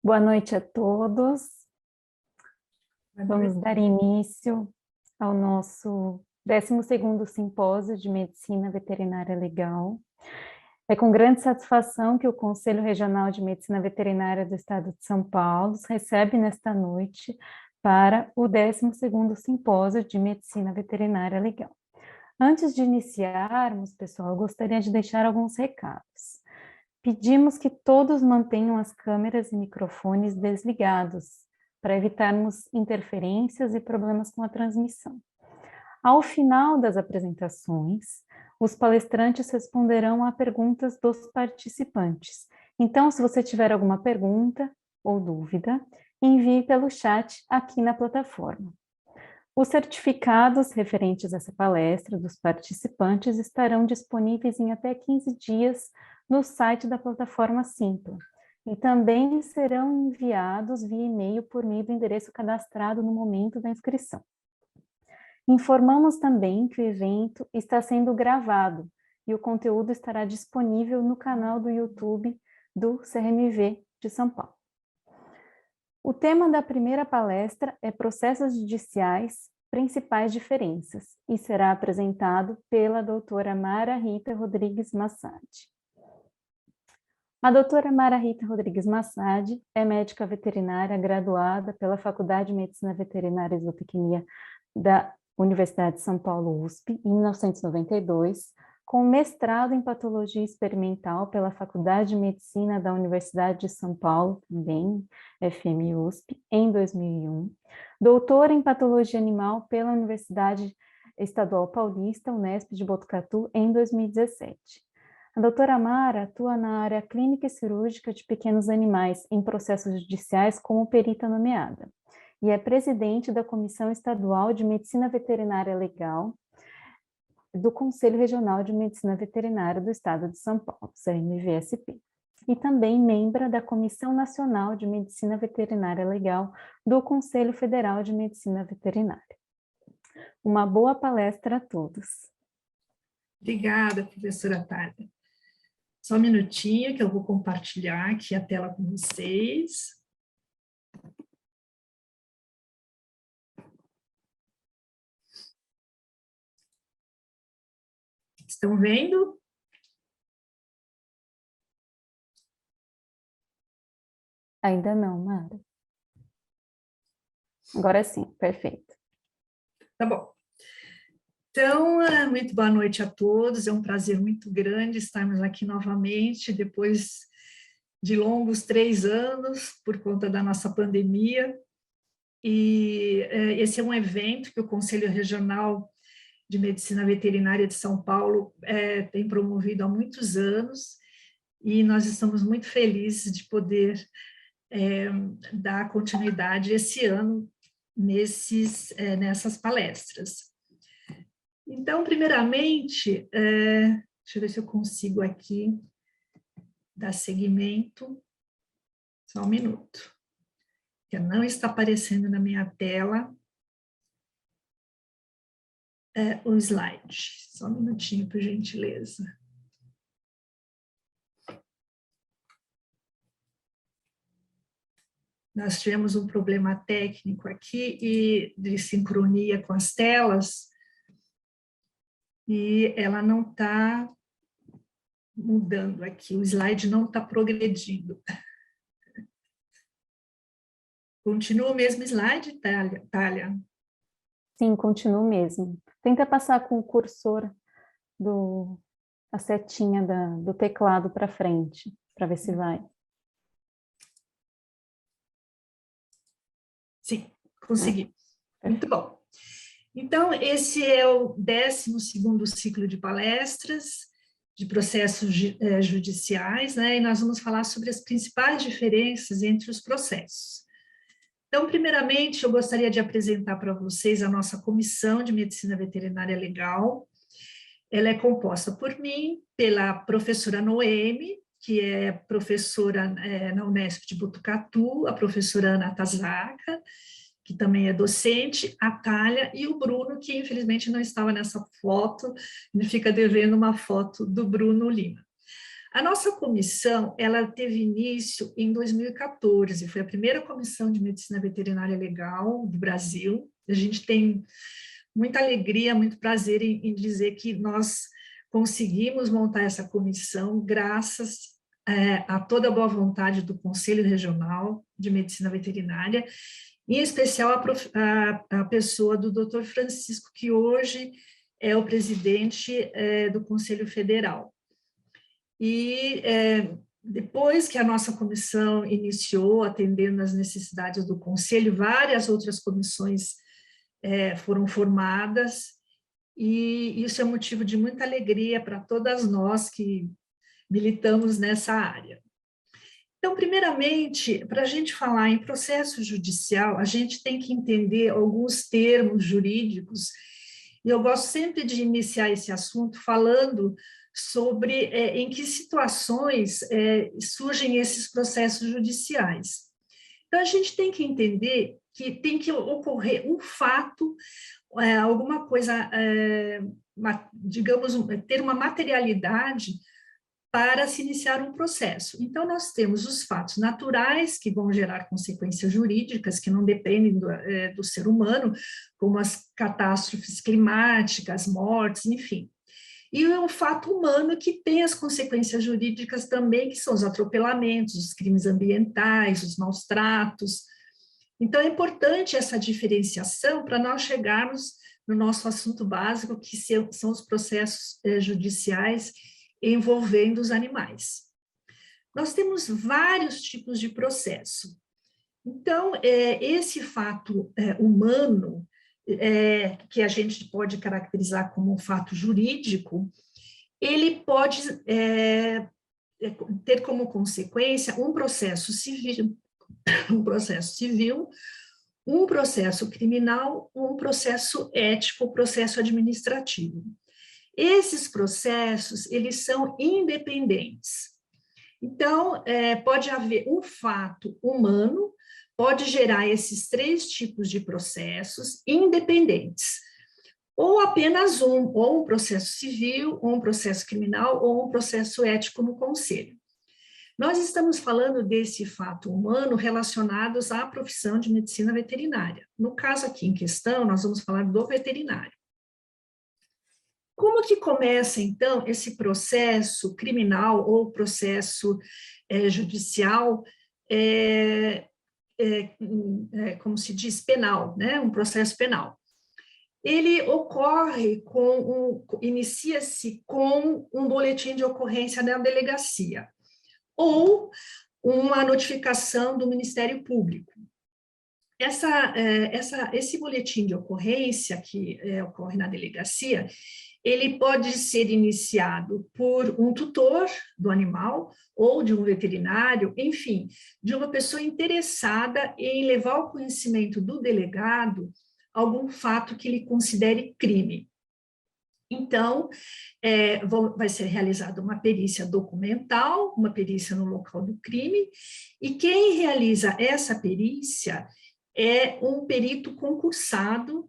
Boa noite a todos. Boa Vamos noite. dar início ao nosso 12º Simpósio de Medicina Veterinária Legal. É com grande satisfação que o Conselho Regional de Medicina Veterinária do Estado de São Paulo nos recebe nesta noite para o 12º Simpósio de Medicina Veterinária Legal. Antes de iniciarmos, pessoal, eu gostaria de deixar alguns recados. Pedimos que todos mantenham as câmeras e microfones desligados, para evitarmos interferências e problemas com a transmissão. Ao final das apresentações, os palestrantes responderão a perguntas dos participantes. Então, se você tiver alguma pergunta ou dúvida, envie pelo chat aqui na plataforma. Os certificados referentes a essa palestra dos participantes estarão disponíveis em até 15 dias no site da plataforma Simpla e também serão enviados via e-mail por meio do endereço cadastrado no momento da inscrição. Informamos também que o evento está sendo gravado e o conteúdo estará disponível no canal do YouTube do CRMV de São Paulo. O tema da primeira palestra é Processos Judiciais, Principais Diferenças, e será apresentado pela doutora Mara Rita Rodrigues Massadi. A doutora Mara Rita Rodrigues Massadi é médica veterinária graduada pela Faculdade de Medicina Veterinária e Zootecnia da Universidade de São Paulo, USP, em 1992, com mestrado em Patologia Experimental pela Faculdade de Medicina da Universidade de São Paulo, também FMUSP, em 2001, doutora em Patologia Animal pela Universidade Estadual Paulista, Unesp de Botucatu, em 2017. A doutora Mara atua na área clínica e cirúrgica de pequenos animais em processos judiciais como perita nomeada, e é presidente da Comissão Estadual de Medicina Veterinária Legal do Conselho Regional de Medicina Veterinária do Estado de São Paulo, CRMVSP, e também membro da Comissão Nacional de Medicina Veterinária Legal do Conselho Federal de Medicina Veterinária. Uma boa palestra a todos. Obrigada, professora Thalia. Só um minutinho que eu vou compartilhar aqui a tela com vocês. Estão vendo? Ainda não, Mara. Agora sim, perfeito. Tá bom. Então, muito boa noite a todos. É um prazer muito grande estarmos aqui novamente, depois de longos 3 anos, por conta da nossa pandemia. E esse é um evento que o Conselho Regional de Medicina Veterinária de São Paulo tem promovido há muitos anos, e nós estamos muito felizes de poder dar continuidade esse ano nessas palestras. Então, primeiramente, deixa eu ver se eu consigo aqui dar seguimento, só um minuto, que não está aparecendo na minha tela o slide, só um minutinho, por gentileza. Nós tivemos um problema técnico aqui e de sincronia com as telas, e ela não está mudando aqui, o slide não está progredindo. Continua o mesmo slide, Thalia? Sim, continua mesmo. Tenta passar com o cursor, a setinha do teclado para frente, para ver se vai. Sim, consegui. Muito bom. Então, esse é o 12º ciclo de palestras de processos judiciais, né? E nós vamos falar sobre as principais diferenças entre os processos. Então, primeiramente, eu gostaria de apresentar para vocês a nossa Comissão de Medicina Veterinária Legal. Ela é composta por mim, pela professora Noemi, que é professora na Unesp de Botucatu, a professora Ana Tazaka, que também é docente, a Thalia e o Bruno, que infelizmente não estava nessa foto, ele fica devendo uma foto do Bruno Lima. A nossa comissão, ela teve início em 2014, foi a primeira comissão de medicina veterinária legal do Brasil. A gente tem muita alegria, muito prazer em dizer que nós conseguimos montar essa comissão graças a toda a boa vontade do Conselho Regional de Medicina Veterinária, em especial a pessoa do Dr. Francisco, que hoje é o presidente do Conselho Federal. E depois que a nossa comissão iniciou, atendendo às necessidades do Conselho, várias outras comissões foram formadas, e isso é motivo de muita alegria para todas nós que militamos nessa área. Então, primeiramente, para a gente falar em processo judicial, a gente tem que entender alguns termos jurídicos, e eu gosto sempre de iniciar esse assunto falando sobre em que situações surgem esses processos judiciais. Então, a gente tem que entender que tem que ocorrer um fato, alguma coisa, digamos, ter uma materialidade para se iniciar um processo. Então, nós temos os fatos naturais, que vão gerar consequências jurídicas, que não dependem do ser humano, como as catástrofes climáticas, mortes, enfim. E o fato humano, que tem as consequências jurídicas também, que são os atropelamentos, os crimes ambientais, os maus tratos. Então, é importante essa diferenciação para nós chegarmos no nosso assunto básico, que são os processos judiciais envolvendo os animais. Nós temos vários tipos de processo. Então, esse fato humano, que a gente pode caracterizar como um fato jurídico, ele pode ter como consequência um processo civil, um processo criminal, um processo ético, um processo administrativo. Esses processos, eles são independentes. Então, pode haver um fato humano, pode gerar esses três tipos de processos independentes, ou apenas ou um processo civil, ou um processo criminal, ou um processo ético no conselho. Nós estamos falando desse fato humano relacionados à profissão de medicina veterinária. No caso aqui em questão, nós vamos falar do veterinário. Como que começa, então, esse processo criminal ou processo judicial, como se diz, penal, né? Um processo penal? Ele ocorre inicia-se com um boletim de ocorrência na delegacia, ou uma notificação do Ministério Público. Esse boletim de ocorrência que ocorre na delegacia, ele pode ser iniciado por um tutor do animal ou de um veterinário, enfim, de uma pessoa interessada em levar ao conhecimento do delegado algum fato que ele considere crime. Então, vai ser realizada uma perícia documental, uma perícia no local do crime, e quem realiza essa perícia é um perito concursado,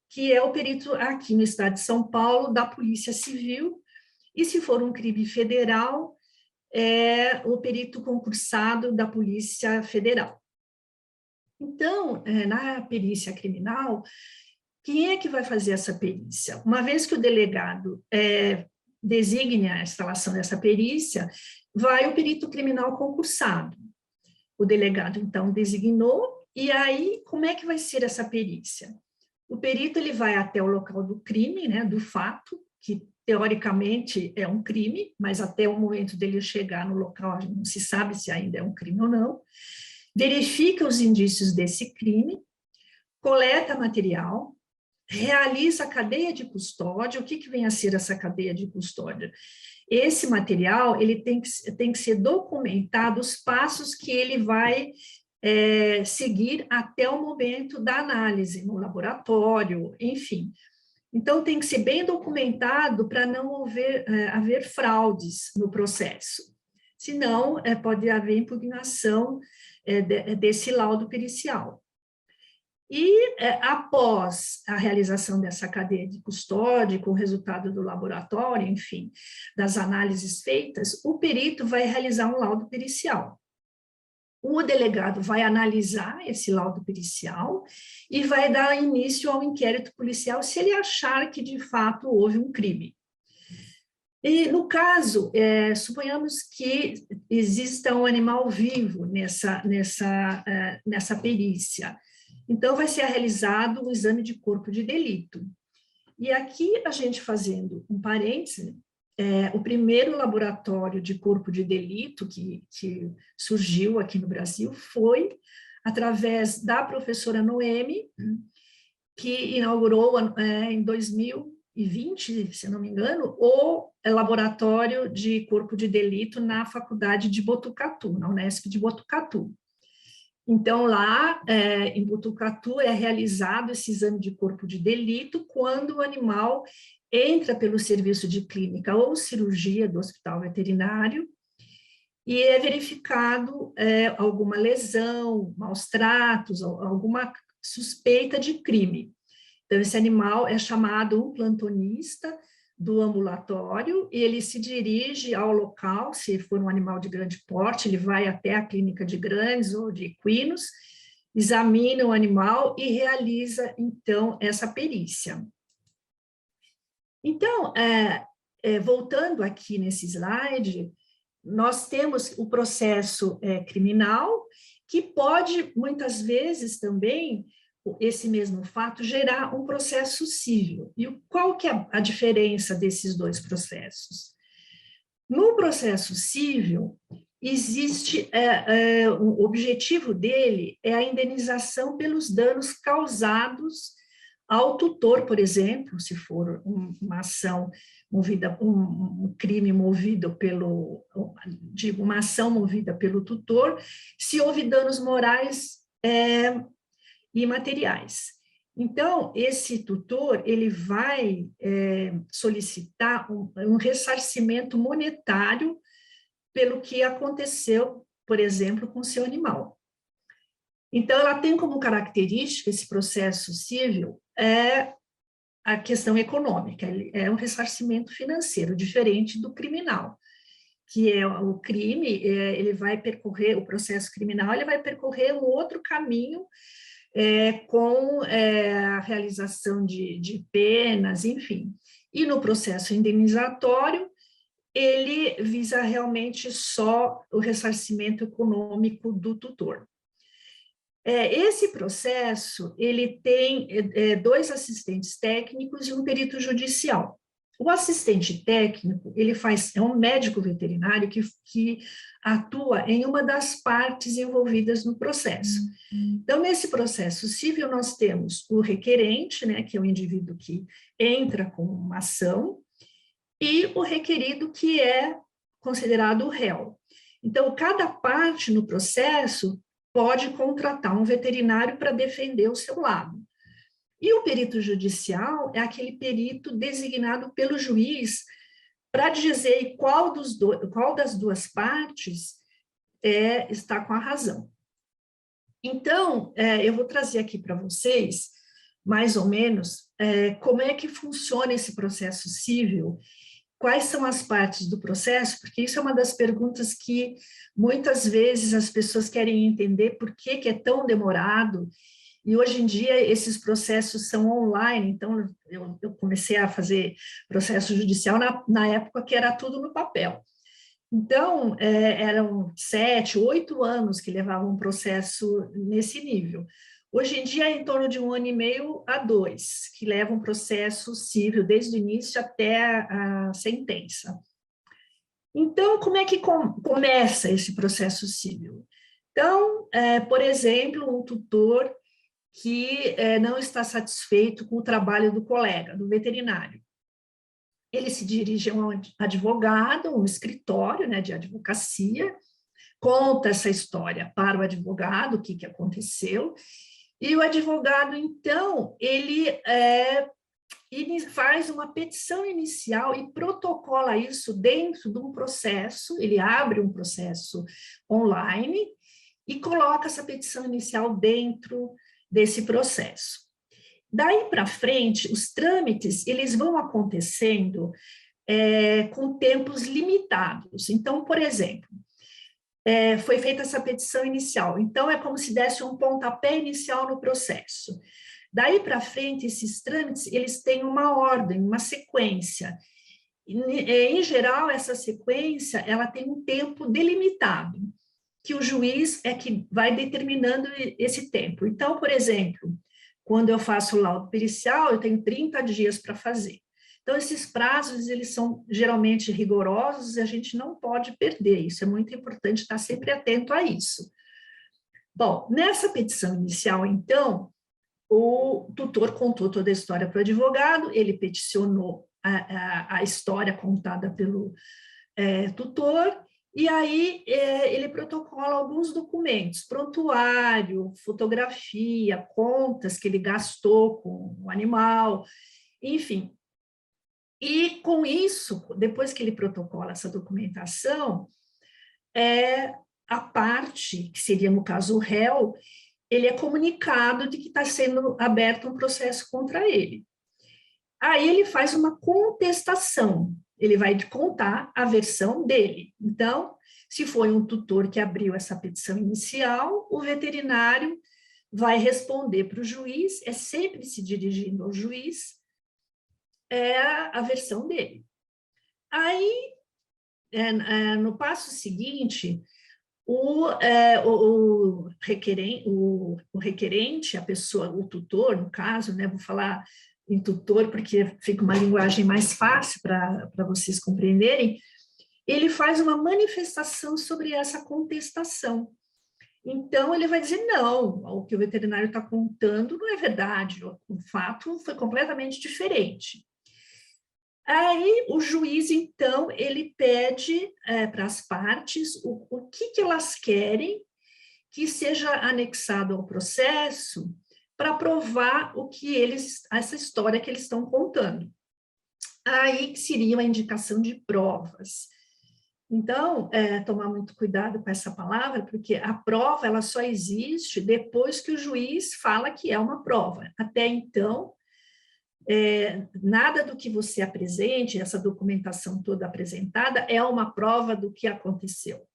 que é o perito aqui no estado de São Paulo, da Polícia Civil, e se for um crime federal, é o perito concursado da Polícia Federal. Então, na perícia criminal, quem é que vai fazer essa perícia? Uma vez que o delegado designe a instalação dessa perícia, vai o perito criminal concursado. O delegado, então, designou, e aí, como é que vai ser essa perícia? O perito ele vai até o local do crime, né, do fato, que teoricamente é um crime, mas até o momento dele chegar no local, não se sabe se ainda é um crime ou não, verifica os indícios desse crime, coleta material, realiza a cadeia de custódia. O que vem a ser essa cadeia de custódia? Esse material ele tem que ser documentado, os passos que ele vai seguir até o momento da análise no laboratório, enfim. Então, tem que ser bem documentado para não haver fraudes no processo. Senão, pode haver impugnação desse laudo pericial. E após a realização dessa cadeia de custódia, com o resultado do laboratório, enfim, das análises feitas, o perito vai realizar um laudo pericial. O delegado vai analisar esse laudo pericial e vai dar início ao inquérito policial se ele achar que, de fato, houve um crime. E, no caso, suponhamos que exista um animal vivo nessa perícia. Então, vai ser realizado um exame de corpo de delito. E aqui, a gente fazendo um parêntese, o primeiro laboratório de corpo de delito que surgiu aqui no Brasil foi através da professora Noemi, que inaugurou em 2020, se não me engano, o laboratório de corpo de delito na Faculdade de Botucatu, na Unesp de Botucatu. Então, lá em Botucatu é realizado esse exame de corpo de delito quando o animal entra pelo serviço de clínica ou cirurgia do hospital veterinário e é verificado alguma lesão, maus tratos, alguma suspeita de crime. Então, esse animal é chamado um plantonista do ambulatório e ele se dirige ao local, se for um animal de grande porte, ele vai até a clínica de grandes ou de equinos, examina o animal e realiza, então, essa perícia. Então, voltando aqui nesse slide, nós temos o processo criminal, que pode, muitas vezes também, esse mesmo fato, gerar um processo civil. E qual que é a diferença desses dois processos? No processo civil, existe, o objetivo dele é a indenização pelos danos causados ao tutor, por exemplo, se for uma ação movida, um crime movido uma ação movida pelo tutor, se houve danos morais e materiais. Então, esse tutor, ele vai solicitar um ressarcimento monetário pelo que aconteceu, por exemplo, com seu animal. Então, ela tem como característica, esse processo civil, a questão econômica, é um ressarcimento financeiro, diferente do criminal, que é o crime, ele vai percorrer, o processo criminal, ele vai percorrer um outro caminho, com a realização de penas, enfim. E no processo indenizatório, ele visa realmente só o ressarcimento econômico do tutor. Esse processo, ele tem dois assistentes técnicos e um perito judicial. O assistente técnico, é um médico veterinário que atua em uma das partes envolvidas no processo. Então, nesse processo civil, nós temos o requerente, né, que é o indivíduo que entra com uma ação, e o requerido, que é considerado o réu. Então, cada parte no processo pode contratar um veterinário para defender o seu lado. E o perito judicial é aquele perito designado pelo juiz para dizer qual das duas partes está com a razão. Então, eu vou trazer aqui para vocês, mais ou menos, como é que funciona esse processo civil, quais são as partes do processo, porque isso é uma das perguntas que muitas vezes as pessoas querem entender por que é tão demorado. E hoje em dia esses processos são online, então eu comecei a fazer processo judicial na época que era tudo no papel. Então, eram 7, 8 anos que levavam um processo nesse nível. Hoje em dia é em torno de 1 ano e meio a 2, que leva um processo civil desde o início até a sentença. Então, como é que começa esse processo civil? Então, por exemplo, um tutor que não está satisfeito com o trabalho do colega, do veterinário. Ele se dirige a um advogado, um escritório, né, de advocacia, conta essa história para o advogado, o que aconteceu, e o advogado, então, ele faz uma petição inicial e protocola isso dentro de um processo, ele abre um processo online e coloca essa petição inicial dentro desse processo. Daí para frente, os trâmites, eles vão acontecendo com tempos limitados. Então, por exemplo, foi feita essa petição inicial, então é como se desse um pontapé inicial no processo. Daí para frente, esses trâmites, eles têm uma ordem, uma sequência. Em geral, essa sequência, ela tem um tempo delimitado, que o juiz é que vai determinando esse tempo. Então, por exemplo, quando eu faço o laudo pericial, eu tenho 30 dias para fazer. Então, esses prazos, eles são geralmente rigorosos e a gente não pode perder. Isso é muito importante estar sempre atento a isso. Bom, nessa petição inicial, então, o tutor contou toda a história para o advogado, ele peticionou a história contada pelo tutor, e aí ele protocola alguns documentos, prontuário, fotografia, contas que ele gastou com o animal, enfim. E com isso, depois que ele protocola essa documentação, a parte, que seria no caso o réu, ele é comunicado de que está sendo aberto um processo contra ele. Aí ele faz uma contestação, ele vai contar a versão dele. Então, se foi um tutor que abriu essa petição inicial, o veterinário vai responder para o juiz, é sempre se dirigindo ao juiz, a versão dele. Aí, no passo seguinte, o requerente, a pessoa, o tutor, no caso, né, vou falar em tutor porque fica uma linguagem mais fácil para vocês compreenderem, ele faz uma manifestação sobre essa contestação. Então, ele vai dizer, não, o que o veterinário está contando não é verdade, o fato foi completamente diferente. Aí, o juiz, então, ele pede para as partes o que elas querem que seja anexado ao processo para provar o que essa história que eles estão contando. Aí seria uma indicação de provas. Então, tomar muito cuidado com essa palavra, porque a prova ela só existe depois que o juiz fala que é uma prova. Até então, nada do que você apresente, essa documentação toda apresentada, é uma prova do que aconteceu.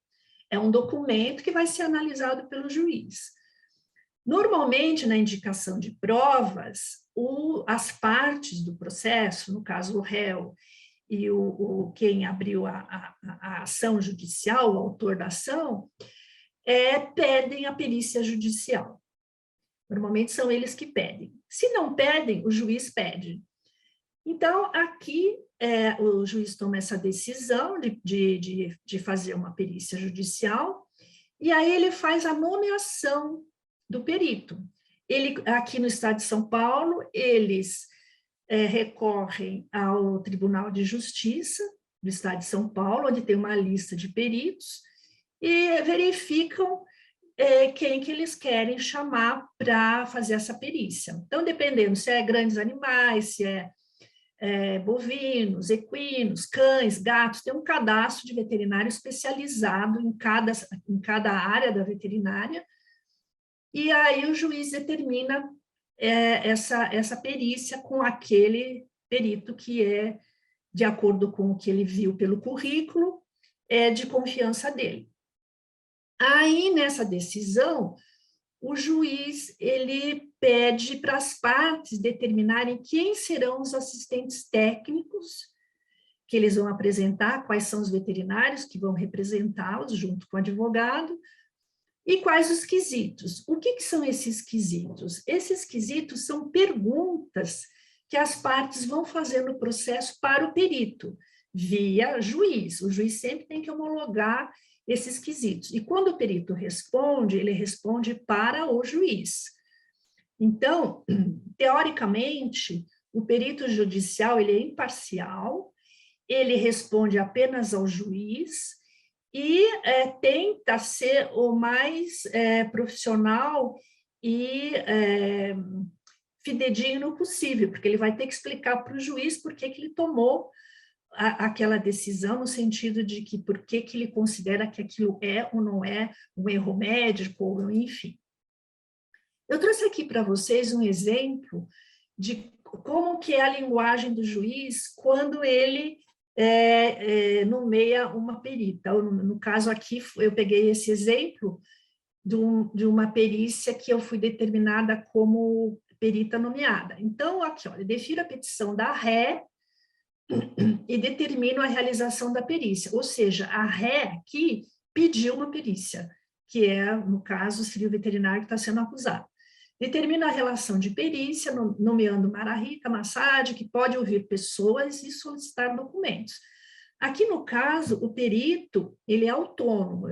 É um documento que vai ser analisado pelo juiz. Normalmente, na indicação de provas, as partes do processo, no caso o réu e quem abriu a ação judicial, o autor da ação, pedem a perícia judicial. Normalmente são eles que pedem. Se não pedem, o juiz pede. Então, aqui, o juiz toma essa decisão de fazer uma perícia judicial, e aí ele faz a nomeação do perito. Aqui no estado de São Paulo, eles recorrem ao Tribunal de Justiça do estado de São Paulo, onde tem uma lista de peritos, e verificam quem que eles querem chamar para fazer essa perícia. Então, dependendo se é grandes animais, se bovinos, equinos, cães, gatos, tem um cadastro de veterinário especializado em cada área da veterinária, e aí o juiz determina essa perícia com aquele perito que é de acordo com o que ele viu pelo currículo, de confiança dele. Aí, nessa decisão, o juiz ele pede para as partes determinarem quem serão os assistentes técnicos que eles vão apresentar, quais são os veterinários que vão representá-los junto com o advogado, e quais os quesitos. O que são esses quesitos? Esses quesitos são perguntas que as partes vão fazer no processo para o perito, via juiz. O juiz sempre tem que homologar esses quesitos. E quando o perito responde, ele responde para o juiz. Então, teoricamente, o perito judicial ele é imparcial, ele responde apenas ao juiz e tenta ser o mais profissional e fidedigno possível, porque ele vai ter que explicar para o juiz por que ele tomou aquela decisão, no sentido de que por que ele considera que aquilo é ou não é um erro médico, ou enfim. Eu trouxe aqui para vocês um exemplo de como que é a linguagem do juiz quando ele nomeia uma perita. No caso aqui, eu peguei esse exemplo de uma perícia que eu fui determinada como perita nomeada. Então, aqui, olha, defiro a petição da ré e determino a realização da perícia, ou seja, a ré aqui pediu uma perícia, que é, no caso, seria o veterinário que está sendo acusado. Determina a relação de perícia, nomeando Marahita Massad, que pode ouvir pessoas e solicitar documentos. Aqui, no caso, o perito, ele é autônomo.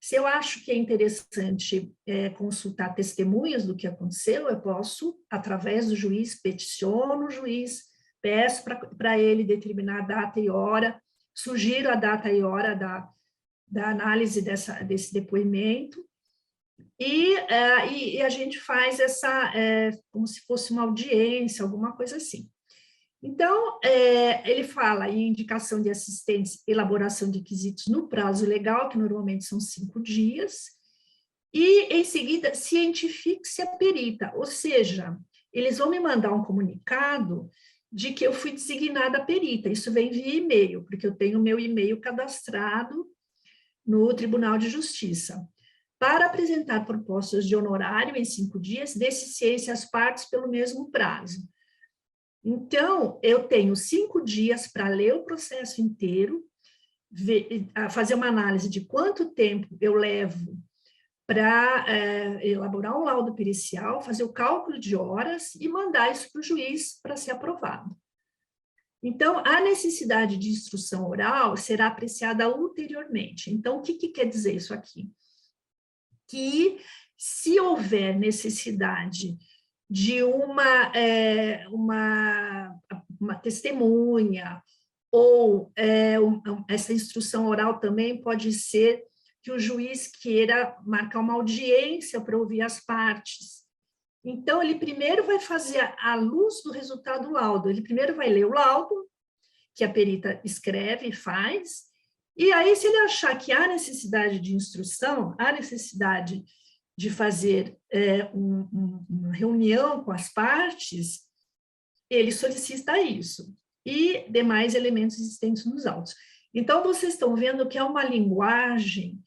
Se eu acho que é interessante consultar testemunhas do que aconteceu, eu posso, através do juiz, peticiono o juiz, peço para ele determinar a data e hora, sugiro a data e hora da análise desse depoimento, e a gente faz como se fosse uma audiência, alguma coisa assim. Então, ele fala em indicação de assistentes, elaboração de requisitos no prazo legal, que normalmente são 5 dias, e, em seguida, cientifique-se a perita, ou seja, eles vão me mandar um comunicado de que eu fui designada perita, isso vem via e-mail, porque eu tenho meu e-mail cadastrado no Tribunal de Justiça, para apresentar propostas de honorário em 5 dias, desse ciência às partes pelo mesmo prazo. Então, eu tenho 5 dias para ler o processo inteiro, fazer uma análise de quanto tempo eu levo para elaborar um laudo pericial, fazer o cálculo de horas e mandar isso para o juiz para ser aprovado. Então, a necessidade de instrução oral será apreciada ulteriormente. Então, o que quer dizer isso aqui? Que, se houver necessidade de uma testemunha, ou essa instrução oral também pode ser que o juiz queira marcar uma audiência para ouvir as partes. Então, ele primeiro vai fazer, à luz do resultado do laudo, ele primeiro vai ler o laudo, que a perita escreve e faz, e aí, se ele achar que há necessidade de instrução, há necessidade de fazer uma reunião com as partes, ele solicita isso, e demais elementos existentes nos autos. Então, vocês estão vendo que é uma linguagem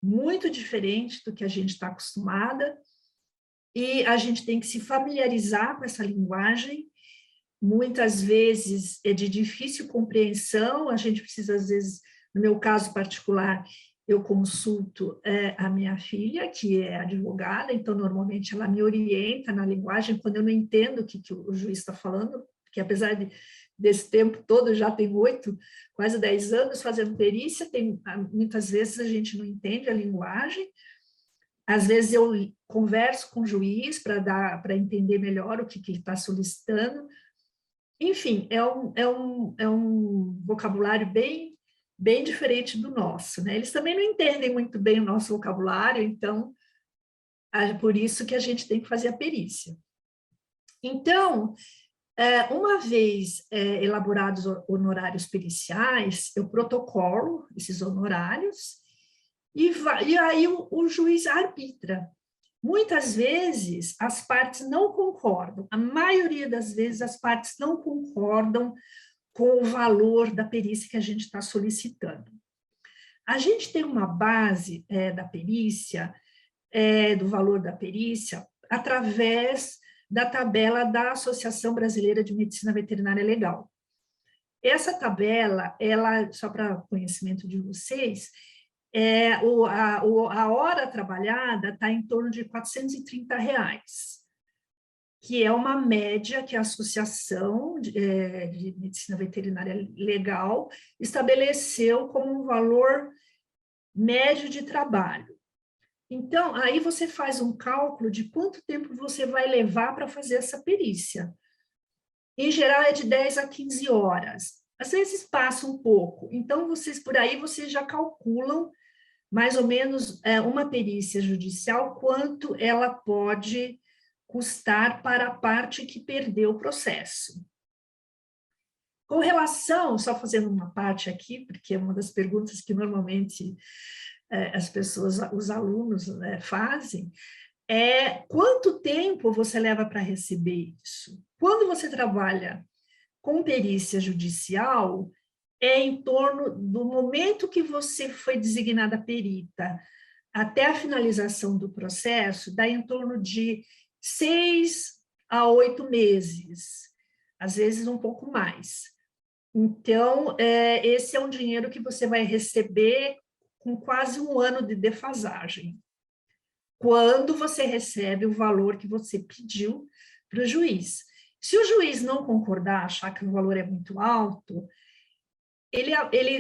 muito diferente do que a gente está acostumada, e a gente tem que se familiarizar com essa linguagem. Muitas vezes é de difícil compreensão, a gente precisa, às vezes, no meu caso particular, eu consulto a minha filha, que é advogada, então, normalmente, ela me orienta na linguagem, quando eu não entendo o que o juiz está falando, porque, apesar desse tempo todo, já tem quase 10 anos fazendo perícia, muitas vezes a gente não entende a linguagem. Às vezes eu converso com o juiz para entender melhor o que ele está solicitando. Enfim, é um vocabulário bem diferente do nosso, né? Eles também não entendem muito bem o nosso vocabulário, então, é por isso que a gente tem que fazer a perícia. Então, uma vez elaborados honorários periciais, eu protocolo esses honorários, e aí o juiz arbitra. Muitas vezes, as partes não concordam, a maioria das vezes, as partes não concordam com o valor da perícia que a gente está solicitando. A gente tem uma base da perícia, do valor da perícia, através da tabela da Associação Brasileira de Medicina Veterinária Legal. Essa tabela, só para conhecimento de vocês, a hora trabalhada está em torno de R$430, que é uma média que a Associação de Medicina Veterinária Legal estabeleceu como um valor médio de trabalho. Então, aí você faz um cálculo de quanto tempo você vai levar para fazer essa perícia. Em geral, é de 10 a 15 horas. Às vezes passa um pouco. Então, por aí, vocês já calculam mais ou menos uma perícia judicial, quanto ela pode custar para a parte que perdeu o processo. Com relação, só fazendo uma parte aqui, porque é uma das perguntas que normalmente as pessoas, os alunos fazem, é quanto tempo você leva para receber isso. Quando você trabalha com perícia judicial, é em torno do momento que você foi designada perita até a finalização do processo, dá em torno de 6 a 8 meses, às vezes um pouco mais. Então, esse é um dinheiro que você vai receber com quase um ano de defasagem, quando você recebe o valor que você pediu para o juiz. Se o juiz não concordar, achar que o valor é muito alto, ele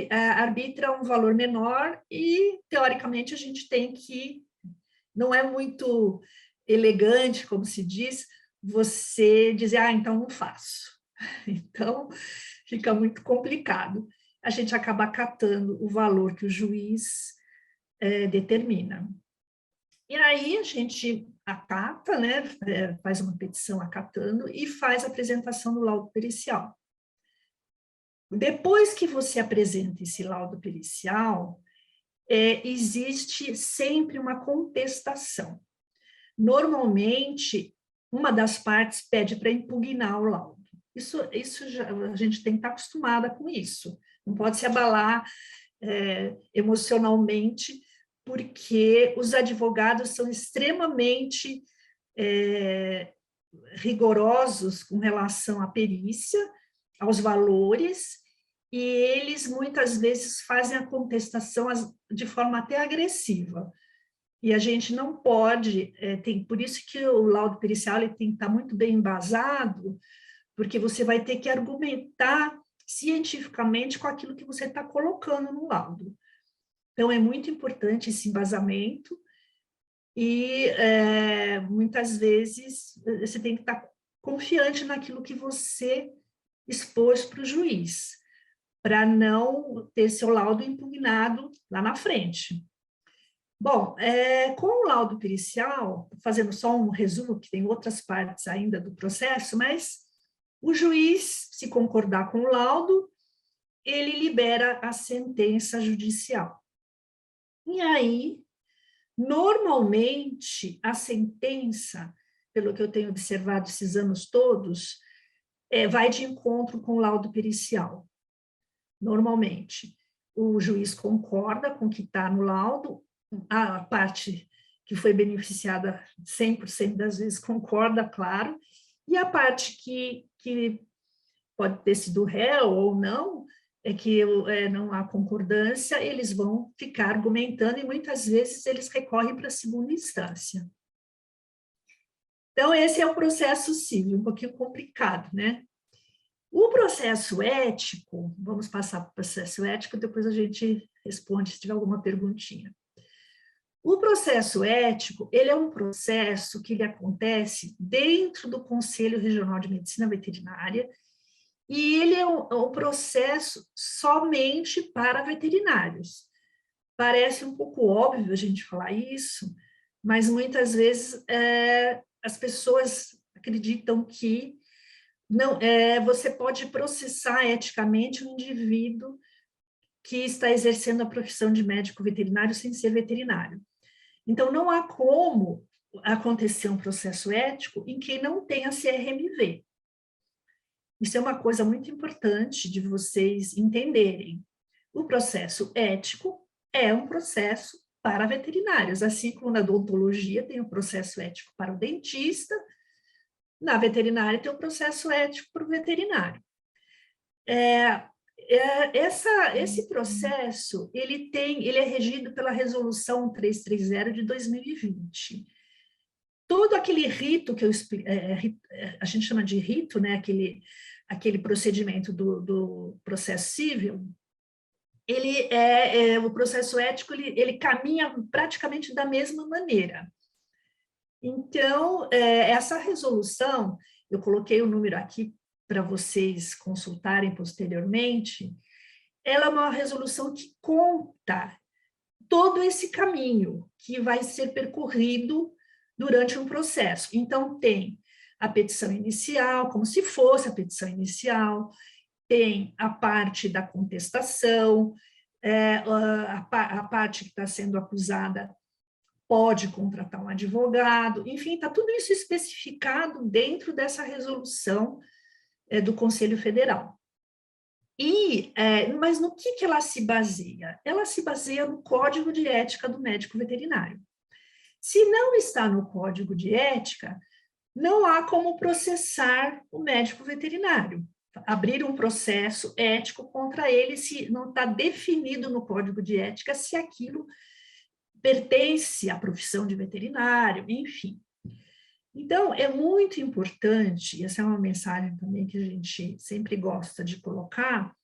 arbitra um valor menor e, teoricamente, a gente tem que... Não é muito elegante, como se diz, você dizer, ah, então não faço. Então, fica muito complicado. A gente acaba acatando o valor que o juiz determina. E aí a gente acata, né, faz uma petição acatando e faz a apresentação do laudo pericial. Depois que você apresenta esse laudo pericial, existe sempre uma contestação. Normalmente, uma das partes pede para impugnar o laudo. Isso a gente tem que estar acostumada com isso. Não pode se abalar emocionalmente, porque os advogados são extremamente rigorosos com relação à perícia, aos valores, e eles muitas vezes fazem a contestação de forma até agressiva. E a gente não pode, por isso que o laudo pericial ele tem que estar muito bem embasado, porque você vai ter que argumentar cientificamente com aquilo que você está colocando no laudo. Então, é muito importante esse embasamento e muitas vezes você tem que estar confiante naquilo que você expôs para o juiz, para não ter seu laudo impugnado lá na frente. Bom, com o laudo pericial, fazendo só um resumo, que tem outras partes ainda do processo, mas o juiz, se concordar com o laudo, ele libera a sentença judicial. E aí, normalmente, a sentença, pelo que eu tenho observado esses anos todos, vai de encontro com o laudo pericial. Normalmente, o juiz concorda com o que está no laudo, a parte que foi beneficiada 100% das vezes concorda, claro, e a parte que pode ter sido réu ou não, que não há concordância, eles vão ficar argumentando e muitas vezes eles recorrem para a segunda instância. Então, esse é o processo civil, um pouquinho complicado, né? O processo ético, vamos passar para o processo ético, depois a gente responde se tiver alguma perguntinha. O processo ético, ele é um processo que ele acontece dentro do Conselho Regional de Medicina Veterinária e ele é um processo somente para veterinários. Parece um pouco óbvio a gente falar isso, mas muitas vezes as pessoas acreditam que não, você pode processar eticamente um indivíduo que está exercendo a profissão de médico veterinário sem ser veterinário. Então, não há como acontecer um processo ético em que não tenha CRMV. Isso é uma coisa muito importante de vocês entenderem. O processo ético é um processo para veterinários, assim como na odontologia tem o processo ético para o dentista, na veterinária tem o processo ético para o veterinário. Esse processo, ele é regido pela Resolução 330 de 2020. Todo aquele rito que a gente chama de rito, né, aquele procedimento do processo civil, o processo ético, ele caminha praticamente da mesma maneira. Então, essa resolução, eu coloquei o número aqui para vocês consultarem posteriormente, ela é uma resolução que conta todo esse caminho que vai ser percorrido durante um processo. Então, tem a petição inicial, como se fosse a petição inicial, tem a parte da contestação, a parte que está sendo acusada pode contratar um advogado, enfim, está tudo isso especificado dentro dessa resolução do Conselho Federal. Mas no que ela se baseia? Ela se baseia no Código de Ética do Médico Veterinário. Se não está no Código de Ética, não há como processar o médico veterinário, abrir um processo ético contra ele se não está definido no Código de Ética se aquilo pertence à profissão de veterinário, enfim. Então, é muito importante, e essa é uma mensagem também que a gente sempre gosta de colocar,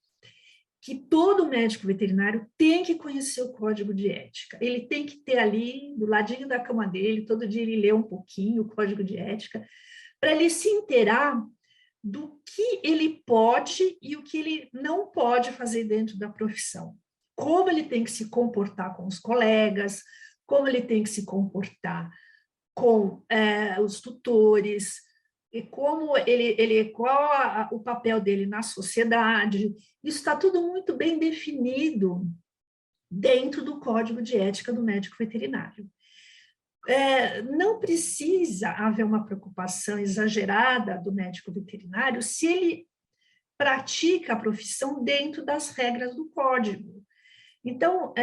que todo médico veterinário tem que conhecer o Código de Ética. Ele tem que ter ali, do ladinho da cama dele, todo dia ele lê um pouquinho o Código de Ética, para ele se inteirar do que ele pode e o que ele não pode fazer dentro da profissão. Como ele tem que se comportar com os colegas, como ele tem que se comportar com os tutores, e como qual o papel dele na sociedade. Isso está tudo muito bem definido dentro do Código de Ética do Médico Veterinário. Não precisa haver uma preocupação exagerada do médico veterinário se ele pratica a profissão dentro das regras do Código. Então,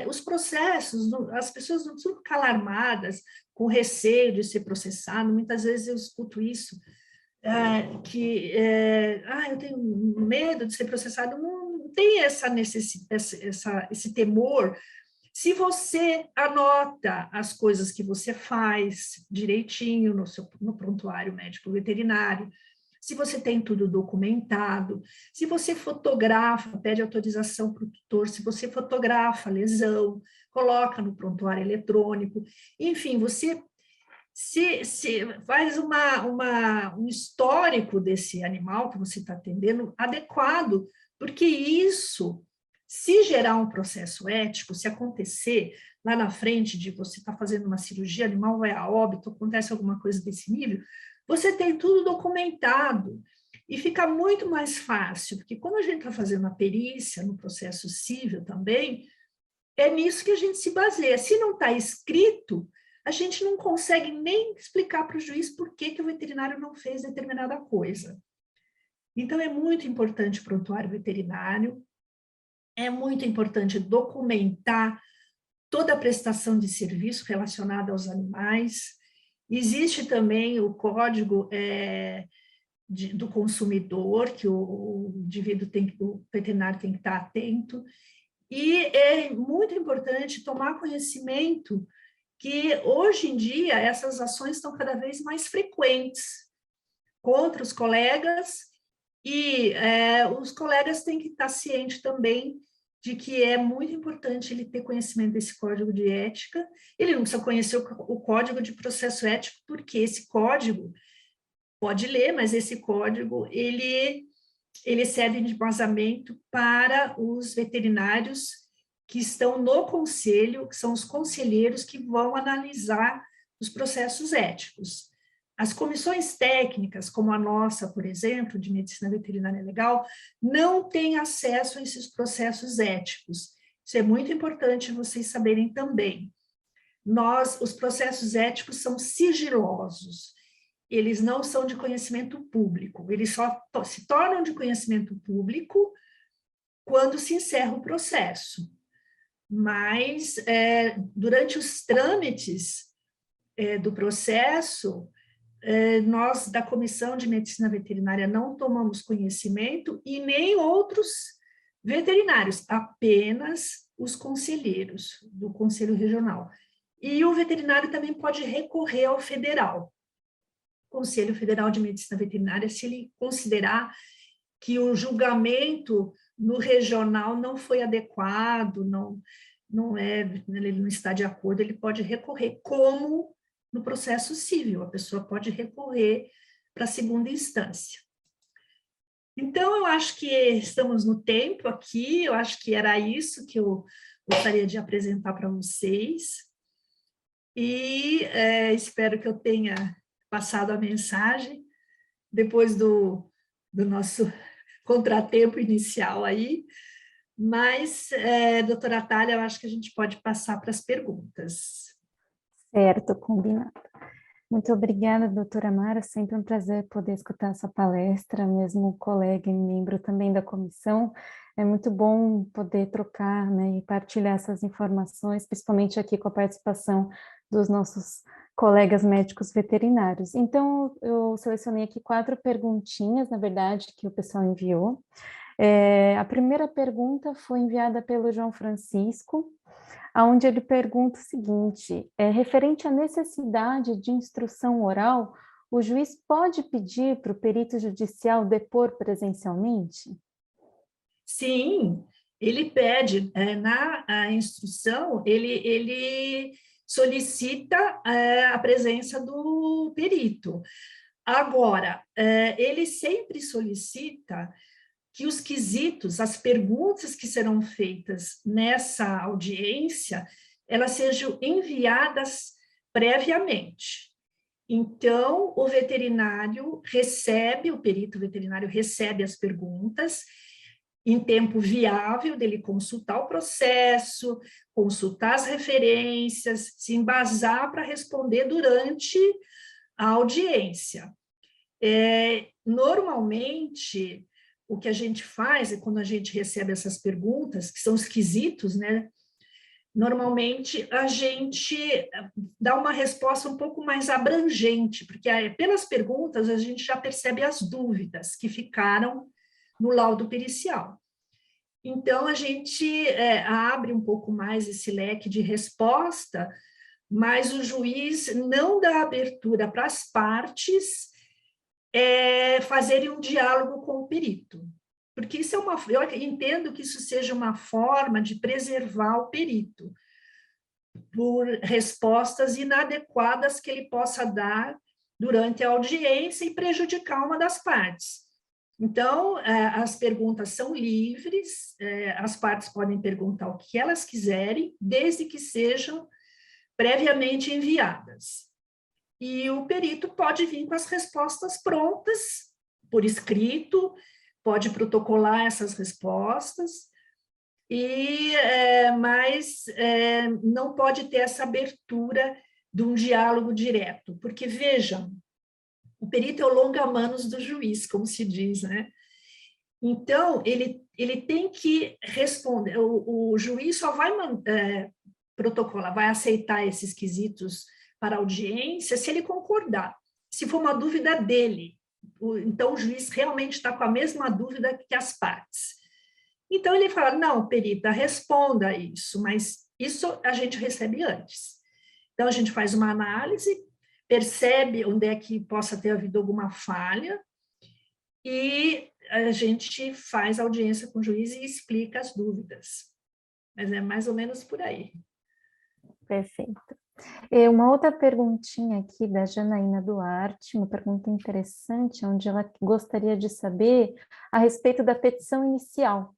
os processos, as pessoas não precisam ficar alarmadas, com receio de ser processado. Muitas vezes eu escuto isso, eu tenho medo de ser processado. Não tem essa necessidade, esse temor. Se você anota as coisas que você faz direitinho no prontuário médico veterinário, se você tem tudo documentado, se você fotografa, pede autorização para o tutor, se você fotografa a lesão, coloca no prontuário eletrônico, enfim, você se faz um histórico desse animal que você está atendendo adequado, porque isso, se gerar um processo ético, se acontecer lá na frente de você estar fazendo uma cirurgia, animal vai a óbito, acontece alguma coisa desse nível, você tem tudo documentado e fica muito mais fácil, porque quando a gente está fazendo a perícia no processo civil também, é nisso que a gente se baseia. Se não está escrito, a gente não consegue nem explicar para o juiz por que o veterinário não fez determinada coisa. Então, é muito importante o prontuário veterinário, é muito importante documentar toda a prestação de serviço relacionada aos animais. Existe também o código do consumidor, que o veterinário tem que estar atento, e é muito importante tomar conhecimento que, hoje em dia, essas ações estão cada vez mais frequentes contra os colegas, e os colegas têm que estar cientes também de que é muito importante ele ter conhecimento desse código de ética. Ele não precisa conhecer o código de processo ético, porque esse código, pode ler, mas esse código, ele serve de embasamento para os veterinários que estão no conselho, que são os conselheiros que vão analisar os processos éticos. As comissões técnicas, como a nossa, por exemplo, de medicina veterinária legal, não têm acesso a esses processos éticos. Isso é muito importante vocês saberem também. Os processos éticos são sigilosos, eles não são de conhecimento público, eles só se tornam de conhecimento público quando se encerra o processo. Mas, durante os trâmites do processo, nós, da Comissão de Medicina Veterinária, não tomamos conhecimento e nem outros veterinários, apenas os conselheiros do Conselho Regional. E o veterinário também pode recorrer ao federal, Conselho Federal de Medicina Veterinária, se ele considerar que o julgamento no regional não foi adequado, ele não está de acordo, ele pode recorrer, como no processo civil, a pessoa pode recorrer para a segunda instância. Então, eu acho que estamos no tempo aqui, eu acho que era isso que eu gostaria de apresentar para vocês, e espero que eu tenha passado a mensagem, depois do nosso contratempo inicial aí, mas, doutora Thalia, eu acho que a gente pode passar para as perguntas. Certo, combinado. Muito obrigada, doutora Mara. Sempre um prazer poder escutar essa palestra, mesmo colega e membro também da comissão. É muito bom poder trocar, né, e partilhar essas informações, principalmente aqui com a participação dos nossos colegas médicos veterinários. Então, eu selecionei aqui 4 perguntinhas, na verdade, que o pessoal enviou. A primeira pergunta foi enviada pelo João Francisco, onde ele pergunta o seguinte: referente à necessidade de instrução oral, o juiz pode pedir para o perito judicial depor presencialmente? Sim, ele pede, na instrução, ele solicita a presença do perito. Agora, ele sempre solicita que os quesitos, as perguntas que serão feitas nessa audiência, elas sejam enviadas previamente. Então, o perito veterinário recebe as perguntas em tempo viável dele consultar o processo, consultar as referências, se embasar para responder durante a audiência. Normalmente, o que a gente faz é quando a gente recebe essas perguntas, que são os quesitos, né? Normalmente a gente dá uma resposta um pouco mais abrangente, porque pelas perguntas a gente já percebe as dúvidas que ficaram no laudo pericial. Então, a gente abre um pouco mais esse leque de resposta, mas o juiz não dá abertura para as partes fazerem um diálogo com o perito. Porque isso eu entendo que isso seja uma forma de preservar o perito por respostas inadequadas que ele possa dar durante a audiência e prejudicar uma das partes. Então, as perguntas são livres, as partes podem perguntar o que elas quiserem, desde que sejam previamente enviadas. E o perito pode vir com as respostas prontas, por escrito, pode protocolar essas respostas, mas não pode ter essa abertura de um diálogo direto, porque, vejam, o perito é o longa-manos do juiz, como se diz, né? Então, ele tem que responder, o juiz só vai protocolar, vai aceitar esses quesitos para audiência se ele concordar, se for uma dúvida dele. Então, o juiz realmente está com a mesma dúvida que as partes. Então, ele fala, não, perita, responda isso, mas isso a gente recebe antes. Então, a gente faz uma análise, percebe onde é que possa ter havido alguma falha, e a gente faz audiência com o juiz e explica as dúvidas. Mas é mais ou menos por aí. Perfeito. E uma outra perguntinha aqui da Janaína Duarte, uma pergunta interessante, onde ela gostaria de saber a respeito da petição inicial.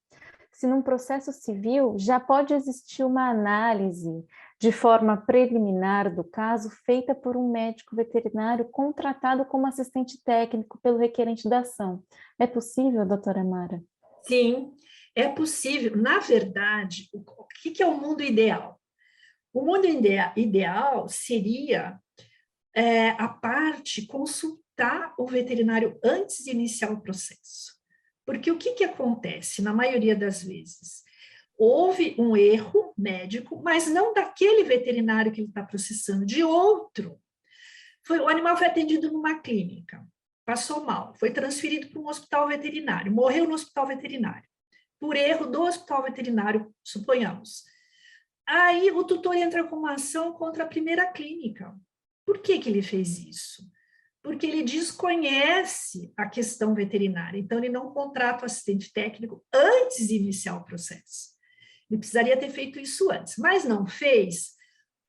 Se num processo civil já pode existir uma análise de forma preliminar do caso feita por um médico veterinário contratado como assistente técnico pelo requerente da ação. É possível, doutora Mara? Sim, é possível. Na verdade, o que é o mundo ideal? O mundo ideal seria a parte consultar o veterinário antes de iniciar o processo. Porque o que acontece na maioria das vezes? Houve um erro médico, mas não daquele veterinário que ele está processando, de outro. O animal foi atendido numa clínica, passou mal, foi transferido para um hospital veterinário, morreu no hospital veterinário, por erro do hospital veterinário, suponhamos. Aí o tutor entra com uma ação contra a primeira clínica. Por que ele fez isso? Porque ele desconhece a questão veterinária, então ele não contrata o assistente técnico antes de iniciar o processo. Ele precisaria ter feito isso antes, mas não fez.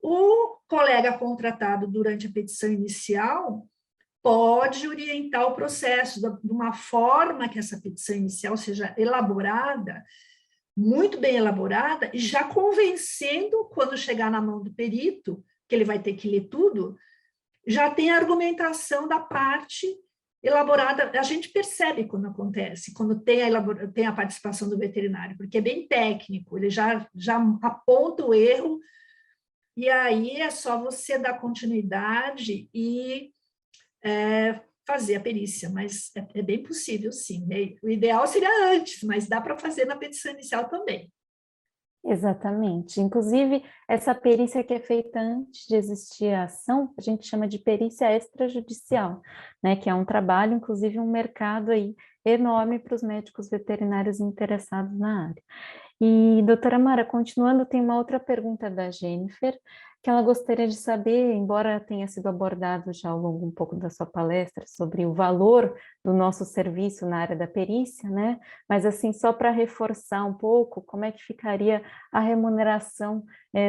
O colega contratado durante a petição inicial pode orientar o processo de uma forma que essa petição inicial seja elaborada, muito bem elaborada, e já convencendo, quando chegar na mão do perito, que ele vai ter que ler tudo, já tem a argumentação da parte elaborada. A gente percebe quando acontece, quando tem a participação do veterinário, porque é bem técnico, ele já aponta o erro e aí é só você dar continuidade e fazer a perícia, mas é bem possível, sim. O ideal seria antes, mas dá para fazer na petição inicial também. Exatamente. Inclusive, essa perícia que é feita antes de existir a ação, a gente chama de perícia extrajudicial, né? Que é um trabalho, inclusive um mercado aí enorme para os médicos veterinários interessados na área. E, doutora Mara, continuando, tem uma outra pergunta da Jennifer, que ela gostaria de saber, embora tenha sido abordado já ao longo um pouco da sua palestra, sobre o valor do nosso serviço na área da perícia, né? Mas, assim, só para reforçar um pouco, como é que ficaria a remuneração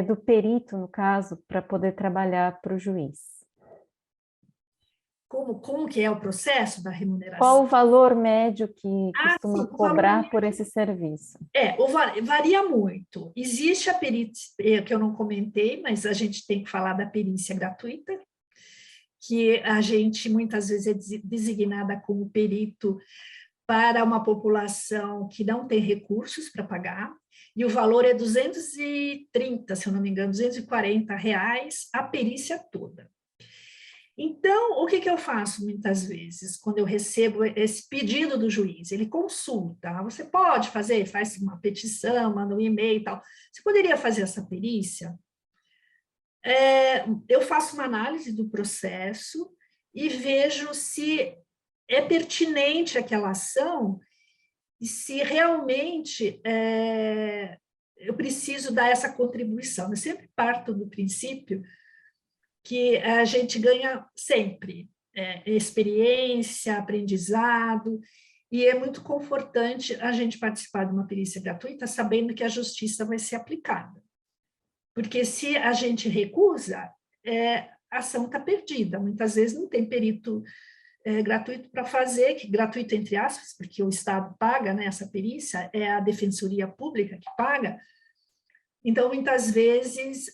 do perito, no caso, para poder trabalhar para o juiz? Como que é o processo da Qual remuneração? o valor médio que costuma Sim, o valor cobrar por esse serviço? varia muito. Existe a perícia, que eu não comentei, mas a gente tem que falar da perícia gratuita, que a gente muitas vezes é designada como perito para uma população que não tem recursos para pagar, e o valor é 230, se eu não me engano, R$ 240 a perícia toda. Então, o que eu faço muitas vezes, quando eu recebo esse pedido do juiz? Ele consulta, você pode fazer, faz uma petição, manda um e-mail e tal. Você poderia fazer essa perícia? Eu faço uma análise do processo e vejo se é pertinente aquela ação e se realmente eu preciso dar essa contribuição. Eu sempre parto do princípio que a gente ganha sempre experiência, aprendizado, e é muito confortante a gente participar de uma perícia gratuita sabendo que a justiça vai ser aplicada. Porque se a gente recusa, a ação está perdida. Muitas vezes não tem perito gratuito para fazer, que gratuito entre aspas, porque o Estado paga, né, essa perícia, é a Defensoria Pública que paga. Então, muitas vezes,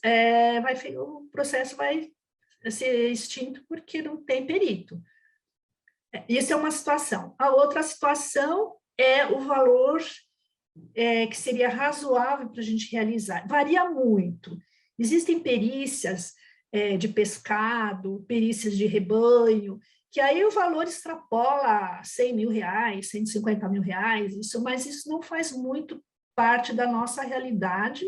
o processo vai ser extinto porque não tem perito. Isso é uma situação. A outra situação é o valor que seria razoável para a gente realizar. Varia muito. Existem perícias de pescado, perícias de rebanho, que aí o valor extrapola R$ 100.000, R$ 150.000, mas isso não faz muito parte da nossa realidade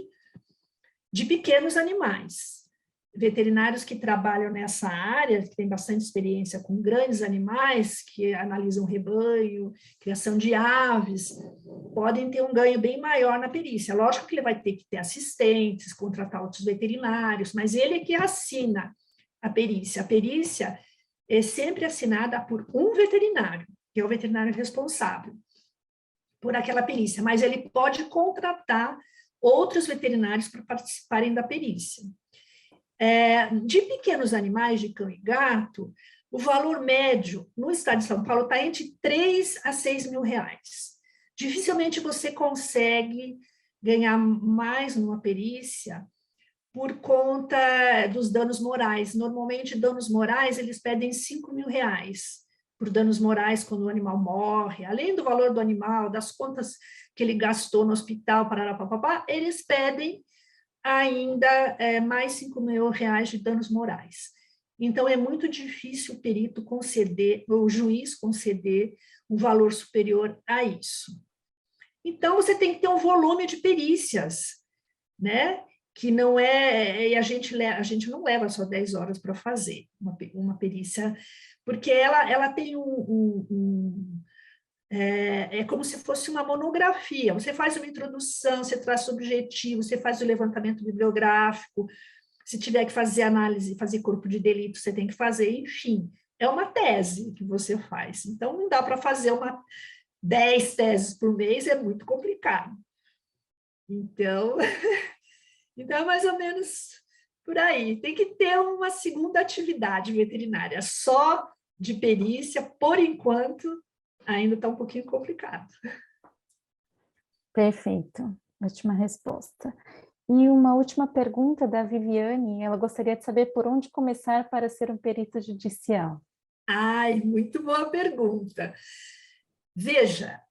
de pequenos animais. Veterinários que trabalham nessa área, que têm bastante experiência com grandes animais, que analisam rebanho, criação de aves, podem ter um ganho bem maior na perícia. Lógico que ele vai ter que ter assistentes, contratar outros veterinários, mas ele é que assina a perícia. A perícia é sempre assinada por um veterinário, que é o veterinário responsável por aquela perícia, mas ele pode contratar outros veterinários para participarem da perícia. De pequenos animais, de cão e gato, o valor médio no estado de São Paulo está entre 3 a 6 mil reais. Dificilmente você consegue ganhar mais numa perícia por conta dos danos morais. Normalmente, danos morais, eles pedem 5 mil reais por danos morais quando o animal morre. Além do valor do animal, das contas que ele gastou no hospital, parará, eles pedem ainda mais 5 mil reais de danos morais. Então, é muito difícil o perito conceder, ou o juiz conceder um valor superior a isso. Então, você tem que ter um volume de perícias, né? Que não e a gente não leva só 10 horas para fazer uma perícia, porque ela tem é como se fosse uma monografia. Você faz uma introdução, você traça o objetivo, você faz o levantamento bibliográfico, se tiver que fazer análise, fazer corpo de delito, você tem que fazer, enfim, é uma tese que você faz. Então, não dá para fazer 10 teses por mês, é muito complicado. Então, é mais ou menos por aí. Tem que ter uma segunda atividade veterinária, só de perícia, por enquanto, ainda está um pouquinho complicado. Perfeito, ótima resposta. E uma última pergunta da Viviane, ela gostaria de saber por onde começar para ser um perito judicial. Ai, muito boa pergunta. Veja,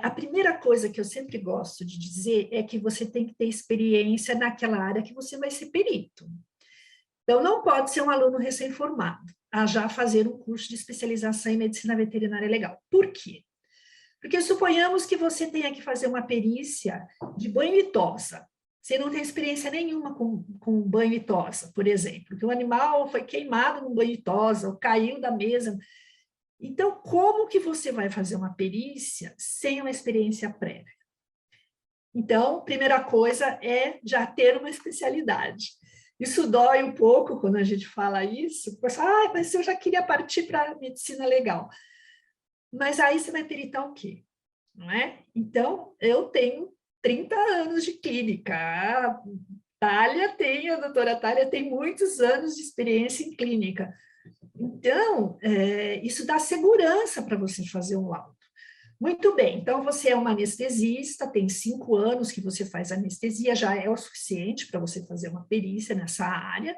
a primeira coisa que eu sempre gosto de dizer é que você tem que ter experiência naquela área que você vai ser perito. Então, não pode ser um aluno recém-formado a já fazer um curso de especialização em medicina veterinária legal. Por quê? Porque suponhamos que você tenha que fazer uma perícia de banho e tosa. Você não tem experiência nenhuma com banho e tosa, por exemplo, que o animal foi queimado no banho e tosa, ou caiu da mesa. Então, como que você vai fazer uma perícia sem uma experiência prévia? Então, primeira coisa é já ter uma especialidade. Isso dói um pouco quando a gente fala isso, porque mas eu já queria partir para a medicina legal. Mas aí você vai peritar o quê? Não é? Então, eu tenho 30 anos de clínica. A doutora Thalia tem muitos anos de experiência em clínica. Então, isso dá segurança para você fazer um laudo. Muito bem, então você é uma anestesista, tem 5 anos que você faz anestesia, já é o suficiente para você fazer uma perícia nessa área.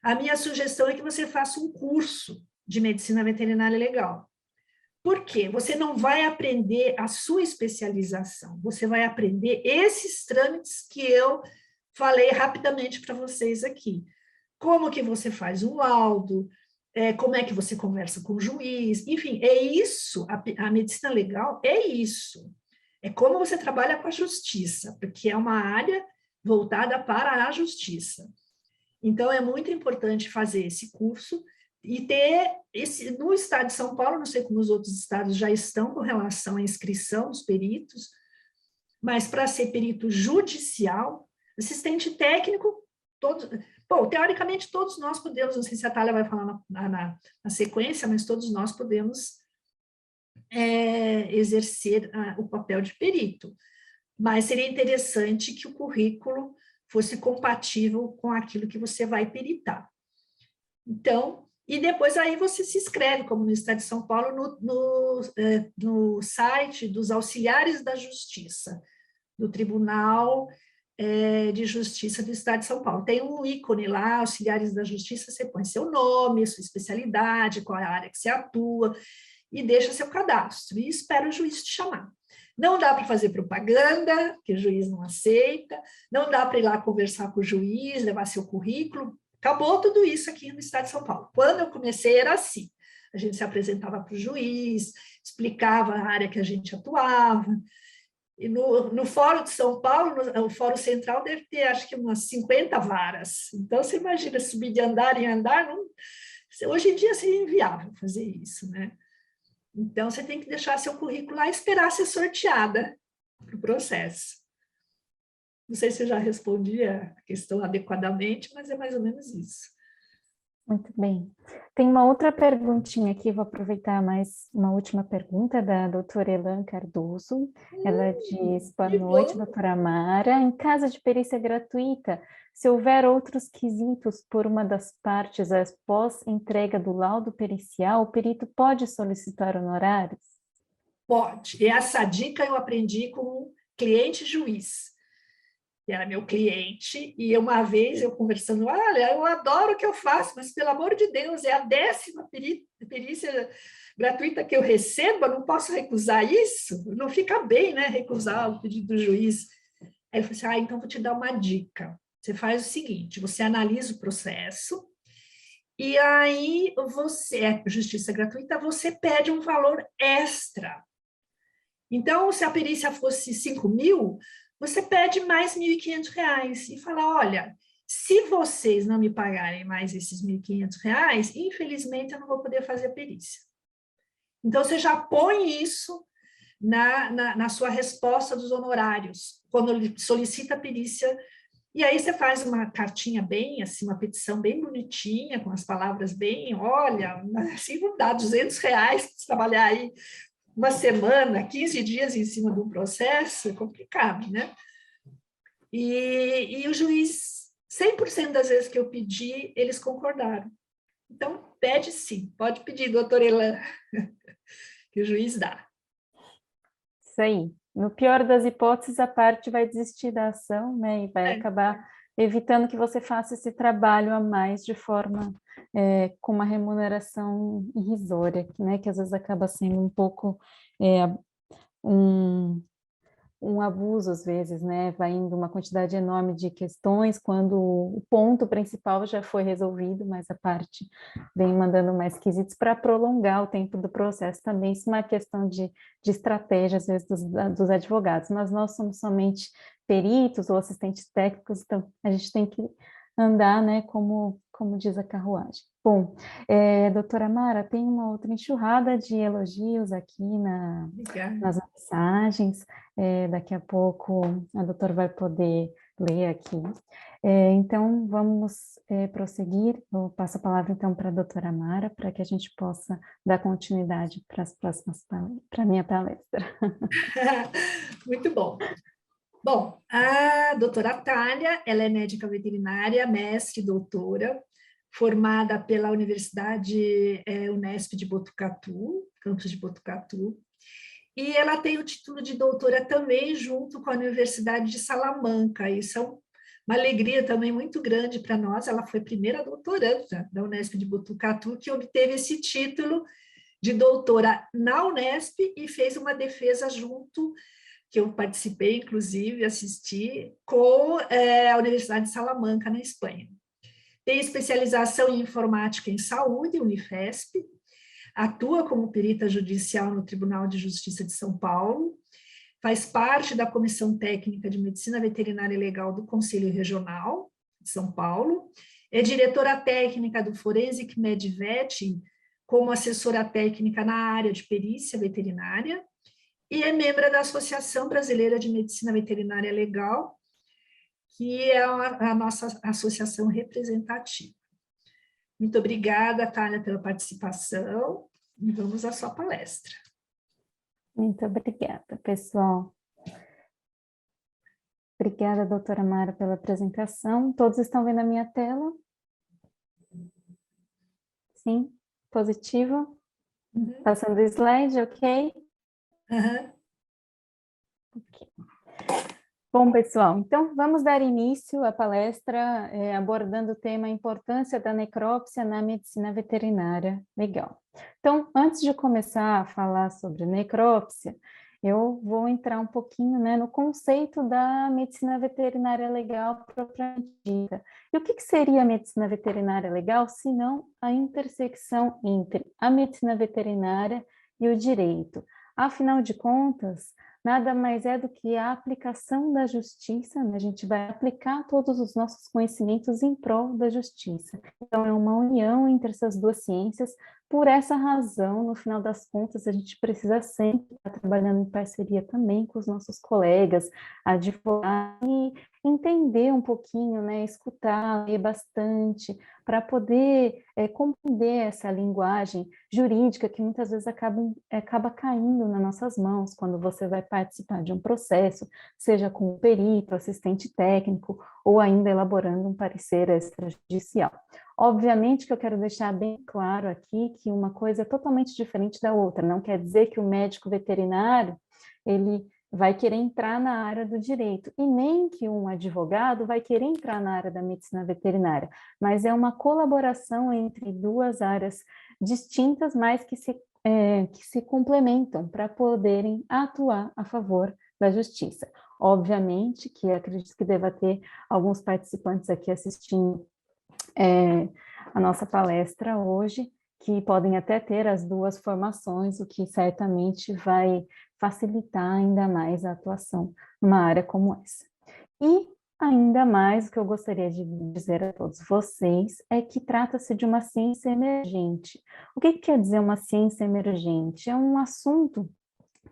A minha sugestão é que você faça um curso de medicina veterinária legal. Por quê? Você não vai aprender a sua especialização, você vai aprender esses trâmites que eu falei rapidamente para vocês aqui. Como que você faz um laudo, como é que você conversa com o juiz, enfim, é isso, a medicina legal é isso. É como você trabalha com a justiça, porque é uma área voltada para a justiça. Então, é muito importante fazer esse curso e ter esse, no estado de São Paulo, não sei como os outros estados já estão com relação à inscrição dos peritos, mas para ser perito judicial, assistente técnico, todos, bom, teoricamente todos nós podemos, não sei se a Thalia vai falar na sequência, mas todos nós podemos exercer o papel de perito, mas seria interessante que o currículo fosse compatível com aquilo que você vai peritar. Então, e depois aí você se inscreve, como no Estado de São Paulo, no site dos auxiliares da justiça, do Tribunal de Justiça do Estado de São Paulo. Tem um ícone lá, auxiliares da justiça, você põe seu nome, sua especialidade, qual é a área que você atua, e deixa seu cadastro, e espera o juiz te chamar. Não dá para fazer propaganda, que o juiz não aceita, não dá para ir lá conversar com o juiz, levar seu currículo. Acabou tudo isso aqui no estado de São Paulo. Quando eu comecei era assim, a gente se apresentava para o juiz, explicava a área que a gente atuava, e no Fórum de São Paulo, o Fórum Central deve ter, acho que umas 50 varas. Então, você imagina subir de andar em andar, hoje em dia seria inviável fazer isso, né? Então, você tem que deixar seu currículo lá e esperar ser sorteada para o processo. Não sei se eu já respondi a questão adequadamente, mas é mais ou menos isso. Muito bem. Tem uma outra perguntinha aqui, vou aproveitar mais uma última pergunta da doutora Elan Cardoso. Ela diz, boa noite, doutora Mara. Em caso de perícia gratuita, se houver outros quesitos por uma das partes após entrega do laudo pericial, o perito pode solicitar honorários? Pode. E essa dica eu aprendi com um cliente juiz, que era meu cliente, e uma vez eu conversando, olha, eu adoro o que eu faço, mas pelo amor de Deus, é a 10ª perícia gratuita que eu recebo, eu não posso recusar isso? Não fica bem, né, recusar o pedido do juiz. Aí eu falei assim, então vou te dar uma dica. Você faz o seguinte, você analisa o processo, e aí você, justiça gratuita, você pede um valor extra. Então, se a perícia fosse 5.000, você pede mais R$ 1.500 e fala, olha, se vocês não me pagarem mais esses R$ 1.500, infelizmente eu não vou poder fazer a perícia. Então, você já põe isso na sua resposta dos honorários, quando ele solicita a perícia, e aí você faz uma cartinha bem, assim, uma petição bem bonitinha, com as palavras bem, olha, assim não dá R$ 200 para trabalhar aí uma semana, 15 dias em cima de um processo, é complicado, né? E o juiz, 100% das vezes que eu pedi, eles concordaram. Então, pede sim, pode pedir, doutora Elan, que o juiz dá. Isso aí. No pior das hipóteses, a parte vai desistir da ação, né, e vai acabar evitando que você faça esse trabalho a mais de forma, com uma remuneração irrisória, né, que às vezes acaba sendo um pouco um um abuso às vezes, né? Vai indo uma quantidade enorme de questões quando o ponto principal já foi resolvido, mas a parte vem mandando mais quesitos para prolongar o tempo do processo também. Isso é uma questão de estratégia, às vezes, dos advogados, mas nós somos somente peritos ou assistentes técnicos, então a gente tem que andar, né, como diz a carruagem. Bom, doutora Mara, tem uma outra enxurrada de elogios aqui Obrigada. nas mensagens, daqui a pouco a doutora vai poder ler aqui. Então, vamos prosseguir. Eu passo a palavra, então, para a doutora Mara, para que a gente possa dar continuidade para as próximas para a minha palestra. Muito bom. Bom, a doutora Tânia, ela é médica veterinária, mestre e doutora, formada pela Universidade Unesp de Botucatu, campus de Botucatu, e ela tem o título de doutora também junto com a Universidade de Salamanca. Isso é uma alegria também muito grande para nós. Ela foi a primeira doutoranda da Unesp de Botucatu que obteve esse título de doutora na Unesp e fez uma defesa junto, que eu participei, inclusive, assisti, com a Universidade de Salamanca, na Espanha. Tem especialização em informática em saúde, Unifesp, atua como perita judicial no Tribunal de Justiça de São Paulo, faz parte da Comissão Técnica de Medicina Veterinária e Legal do Conselho Regional de São Paulo, é diretora técnica do Forensic MedVet, como assessora técnica na área de perícia veterinária, e é membro da Associação Brasileira de Medicina Veterinária Legal, que é a nossa associação representativa. Muito obrigada, Tânia, pela participação, e vamos à sua palestra. Muito obrigada, pessoal. Obrigada, doutora Mara, pela apresentação. Todos estão vendo a minha tela? Sim? Positivo? Uhum. Passando o slide, ok? Uhum. Ok. Bom, pessoal, então vamos dar início à palestra abordando o tema Importância da necrópsia na medicina veterinária. Legal. Então, antes de começar a falar sobre necrópsia, eu vou entrar um pouquinho, né, no conceito da medicina veterinária legal propriamente dita. E o que seria a medicina veterinária legal, se não a intersecção entre a medicina veterinária e o direito? Afinal de contas, nada mais é do que a aplicação da justiça, né? A gente vai aplicar todos os nossos conhecimentos em prol da justiça. Então, é uma união entre essas duas ciências. Por essa razão, no final das contas, a gente precisa sempre estar trabalhando em parceria também com os nossos colegas, advogar e entender um pouquinho, né? Escutar, ler bastante, para poder compreender essa linguagem jurídica que muitas vezes acaba caindo nas nossas mãos quando você vai participar de um processo, seja com o perito, assistente técnico, ou ainda elaborando um parecer extrajudicial. Obviamente que eu quero deixar bem claro aqui que uma coisa é totalmente diferente da outra, não quer dizer que o médico veterinário, ele vai querer entrar na área do direito, e nem que um advogado vai querer entrar na área da medicina veterinária, mas é uma colaboração entre duas áreas distintas, mas que se complementam para poderem atuar a favor da justiça. Obviamente que acredito que deva ter alguns participantes aqui assistindo a nossa palestra hoje, que podem até ter as duas formações, o que certamente vai facilitar ainda mais a atuação numa área como essa. E ainda mais, o que eu gostaria de dizer a todos vocês é que trata-se de uma ciência emergente. O que quer dizer uma ciência emergente? É um assunto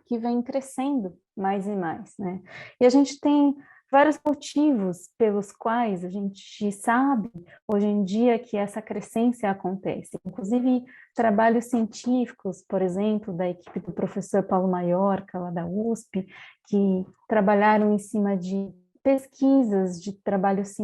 que vem crescendo mais e mais, né? E a gente tem vários motivos pelos quais a gente sabe hoje em dia que essa crescência acontece. Inclusive, trabalhos científicos, por exemplo, da equipe do professor Paulo Maiorca, lá da USP, que trabalharam em cima de pesquisas de trabalhos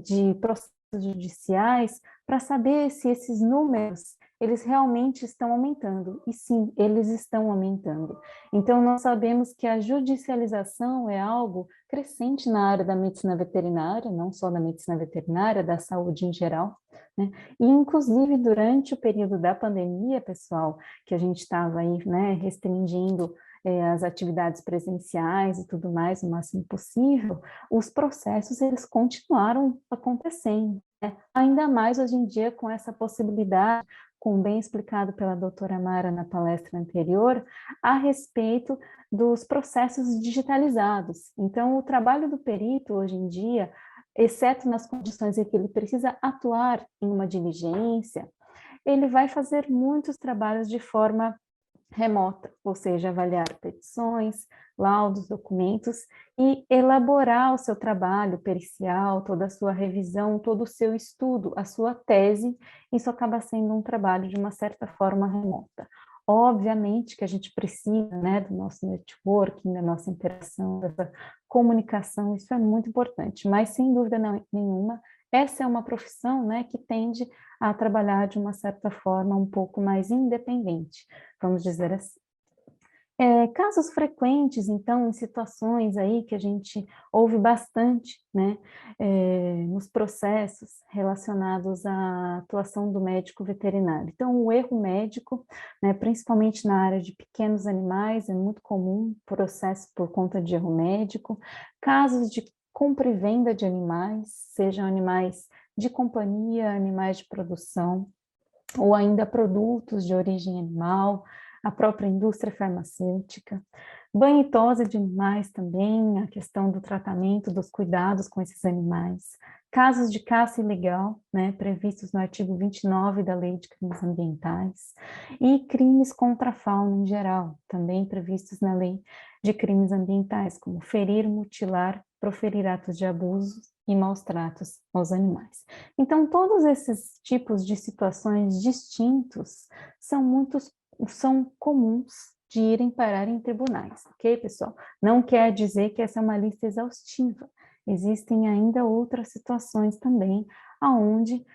de processos judiciais para saber se esses números eles realmente estão aumentando. E sim, eles estão aumentando. Então, nós sabemos que a judicialização é algo crescente na área da medicina veterinária, não só da medicina veterinária, da saúde em geral, né? E, inclusive, durante o período da pandemia, pessoal, que a gente estava aí, né, restringindo as atividades presenciais e tudo mais, o máximo possível, os processos, eles continuaram acontecendo, né? Ainda mais hoje em dia com essa possibilidade, como bem explicado pela doutora Mara na palestra anterior, a respeito dos processos digitalizados. Então, o trabalho do perito hoje em dia, exceto nas condições em que ele precisa atuar em uma diligência, ele vai fazer muitos trabalhos de forma remota, ou seja, avaliar petições, laudos, documentos e elaborar o seu trabalho pericial, toda a sua revisão, todo o seu estudo, a sua tese. Isso acaba sendo um trabalho de uma certa forma remota. Obviamente que a gente precisa, né, do nosso networking, da nossa interação, dessa comunicação, isso é muito importante, mas sem dúvida nenhuma, essa é uma profissão, né, que tende a trabalhar de uma certa forma um pouco mais independente, vamos dizer assim. Casos frequentes, então, em situações aí que a gente ouve bastante, né, nos processos relacionados à atuação do médico veterinário. Então, o erro médico, né, principalmente na área de pequenos animais, é muito comum, processo por conta de erro médico, casos de compra e venda de animais, sejam animais de companhia, animais de produção, ou ainda produtos de origem animal, a própria indústria farmacêutica, banho e tosa de animais também, a questão do tratamento, dos cuidados com esses animais, casos de caça ilegal, né, previstos no artigo 29 da Lei de Crimes Ambientais, e crimes contra a fauna em geral, também previstos na Lei de Crimes Ambientais, como ferir, mutilar, proferir atos de abuso e maus tratos aos animais. Então, todos esses tipos de situações distintos são comuns de irem parar em tribunais, ok, pessoal? Não quer dizer que essa é uma lista exaustiva. Existem ainda outras situações também, aonde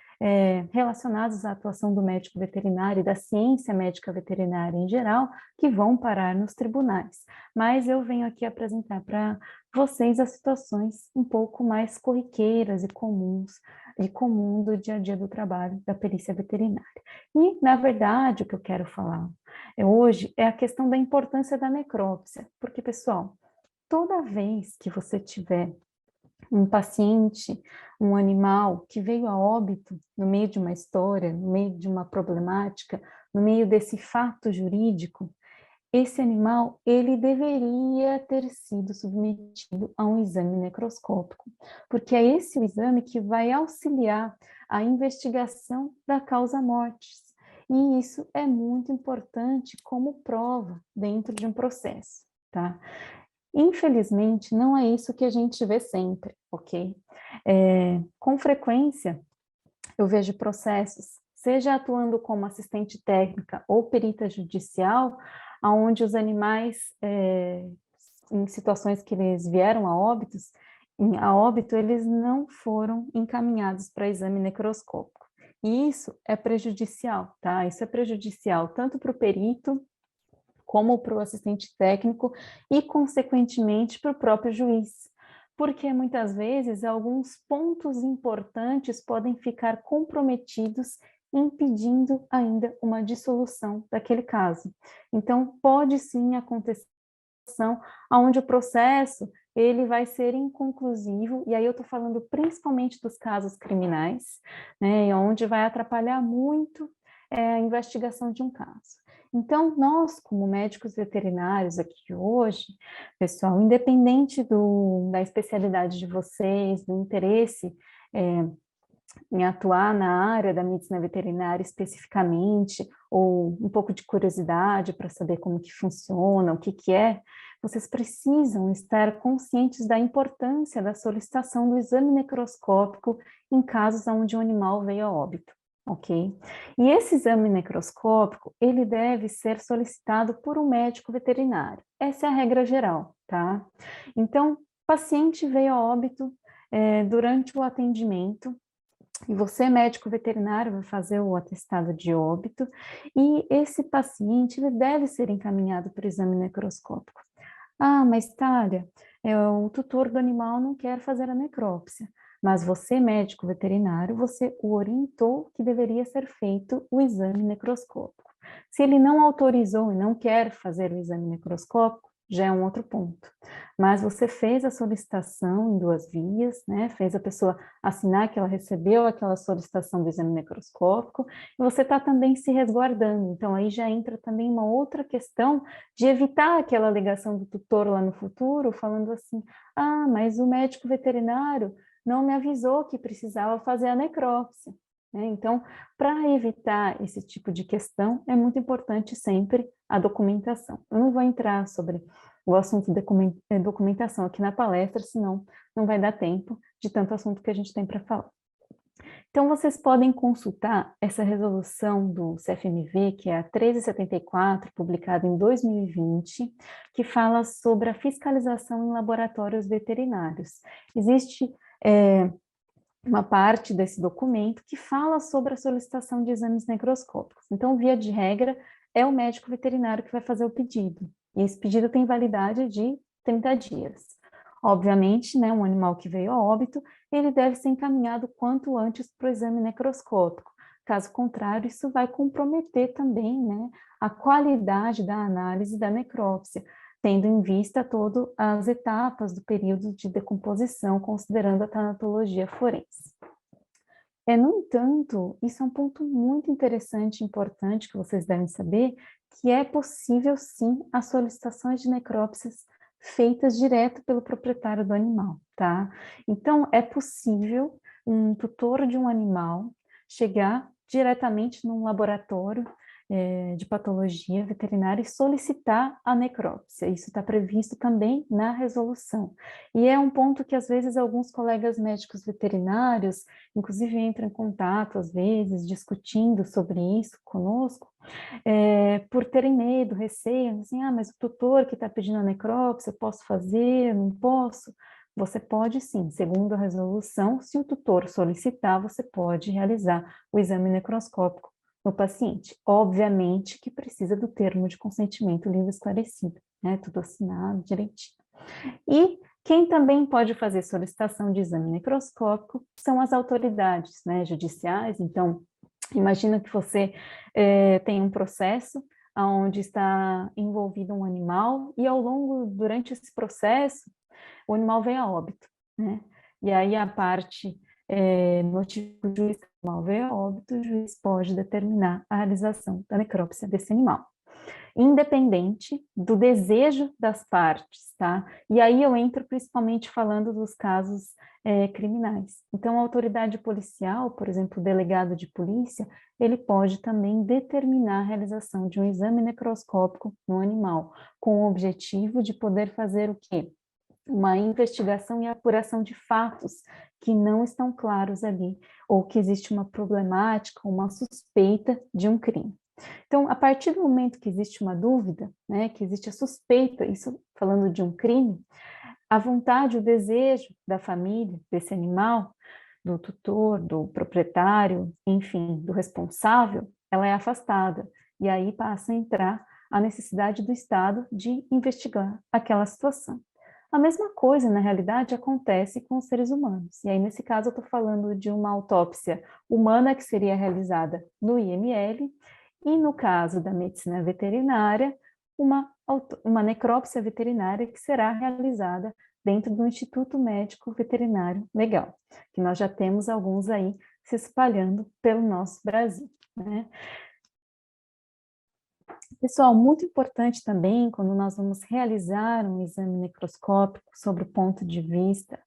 relacionadas à atuação do médico veterinário e da ciência médica veterinária em geral, que vão parar nos tribunais. Mas eu venho aqui apresentar para vocês as situações um pouco mais corriqueiras e comuns, e comum do dia a dia do trabalho da perícia veterinária. E, na verdade, o que eu quero falar hoje é a questão da importância da necrópsia, porque, pessoal, toda vez que você tiver um paciente, um animal que veio a óbito no meio de uma história, no meio de uma problemática, no meio desse fato jurídico, esse animal, ele deveria ter sido submetido a um exame necroscópico, porque é esse o exame que vai auxiliar a investigação da causa-mortis. E isso é muito importante como prova dentro de um processo, tá? Infelizmente, não é isso que a gente vê sempre, ok? Com frequência, eu vejo processos, seja atuando como assistente técnica ou perita judicial, onde os animais, em situações que eles vieram a óbito, eles não foram encaminhados para exame necroscópico. E isso é prejudicial, tá? Isso é prejudicial tanto para o perito, como para o assistente técnico e, consequentemente, para o próprio juiz. Porque muitas vezes alguns pontos importantes podem ficar comprometidos, impedindo ainda uma dissolução daquele caso. Então, pode sim acontecer onde o processo ele vai ser inconclusivo, e aí eu estou falando principalmente dos casos criminais, né, onde vai atrapalhar muito a investigação de um caso. Então, nós, como médicos veterinários aqui hoje, pessoal, independente da especialidade de vocês, do interesse em atuar na área da medicina veterinária especificamente, ou um pouco de curiosidade para saber como que funciona, o que que é, vocês precisam estar conscientes da importância da solicitação do exame necroscópico em casos onde o animal veio a óbito, ok? E esse exame necroscópico, ele deve ser solicitado por um médico veterinário. Essa é a regra geral, tá? Então, paciente veio a óbito durante o atendimento, e você, médico veterinário, vai fazer o atestado de óbito, e esse paciente ele deve ser encaminhado para o exame necroscópico. Ah, mas Thalia, o tutor do animal não quer fazer a necrópsia, mas você, médico veterinário, você o orientou que deveria ser feito o exame necroscópico. Se ele não autorizou e não quer fazer o exame necroscópico, já é um outro ponto. Mas você fez a solicitação em 2 vias, né? Fez a pessoa assinar que ela recebeu aquela solicitação do exame necroscópico, e você está também se resguardando. Então, aí já entra também uma outra questão de evitar aquela alegação do tutor lá no futuro, falando assim, ah, mas o médico veterinário não me avisou que precisava fazer a necrópsia, né? Então, para evitar esse tipo de questão, é muito importante sempre a documentação. Eu não vou entrar sobre o assunto de documentação aqui na palestra, senão não vai dar tempo de tanto assunto que a gente tem para falar. Então, vocês podem consultar essa resolução do CFMV, que é a 1374, publicada em 2020, que fala sobre a fiscalização em laboratórios veterinários. Existe uma parte desse documento que fala sobre a solicitação de exames necroscópicos. Então, via de regra, é o médico veterinário que vai fazer o pedido. E esse pedido tem validade de 30 dias. Obviamente, né, um animal que veio a óbito, ele deve ser encaminhado quanto antes para o exame necroscópico. Caso contrário, isso vai comprometer também, né, a qualidade da análise da necrópsia, tendo em vista todas as etapas do período de decomposição, considerando a tanatologia forense. No entanto, isso é um ponto muito interessante e importante que vocês devem saber, que é possível sim as solicitações de necrópsias feitas direto pelo proprietário do animal, tá? Então, é possível um tutor de um animal chegar diretamente num laboratório de patologia veterinária e solicitar a necrópsia. Isso está previsto também na resolução. E é um ponto que, às vezes, alguns colegas médicos veterinários, inclusive, entram em contato, às vezes, discutindo sobre isso conosco, por terem medo, receio, assim, ah, mas o tutor que está pedindo a necrópsia, eu posso fazer, não posso? Você pode sim, segundo a resolução, se o tutor solicitar, você pode realizar o exame necroscópico no paciente. Obviamente que precisa do termo de consentimento livre e esclarecido, né? Tudo assinado direitinho. E quem também pode fazer solicitação de exame necroscópico são as autoridades, né, judiciais. Então, imagina que você tem um processo onde está envolvido um animal e durante esse processo, o animal vem a óbito, né? E aí a parte notifica o juiz que o animal veio a óbito, o juiz pode determinar a realização da necrópsia desse animal, independente do desejo das partes, tá? E aí eu entro principalmente falando dos casos criminais. Então, a autoridade policial, por exemplo, o delegado de polícia, ele pode também determinar a realização de um exame necroscópico no animal, com o objetivo de poder fazer o quê? Uma investigação e apuração de fatos que não estão claros ali, ou que existe uma problemática, uma suspeita de um crime. Então, a partir do momento que existe uma dúvida, né, que existe a suspeita, isso falando de um crime, a vontade, o desejo da família, desse animal, do tutor, do proprietário, enfim, do responsável, ela é afastada. E aí passa a entrar a necessidade do Estado de investigar aquela situação. A mesma coisa, na realidade, acontece com os seres humanos. E aí, nesse caso, eu estou falando de uma autópsia humana que seria realizada no IML, e no caso da medicina veterinária, uma necrópsia veterinária que será realizada dentro do Instituto Médico Veterinário Legal, que nós já temos alguns aí se espalhando pelo nosso Brasil, né? Pessoal, muito importante também, quando nós vamos realizar um exame necroscópico sobre o ponto de vista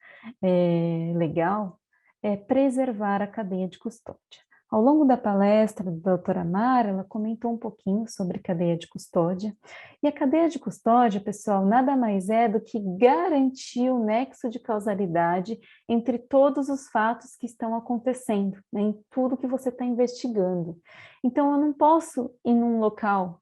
legal, é preservar a cadeia de custódia. Ao longo da palestra da doutora Mara, ela comentou um pouquinho sobre cadeia de custódia, e a cadeia de custódia, pessoal, nada mais é do que garantir o nexo de causalidade entre todos os fatos que estão acontecendo, né, em tudo que você está investigando. Então, eu não posso ir num local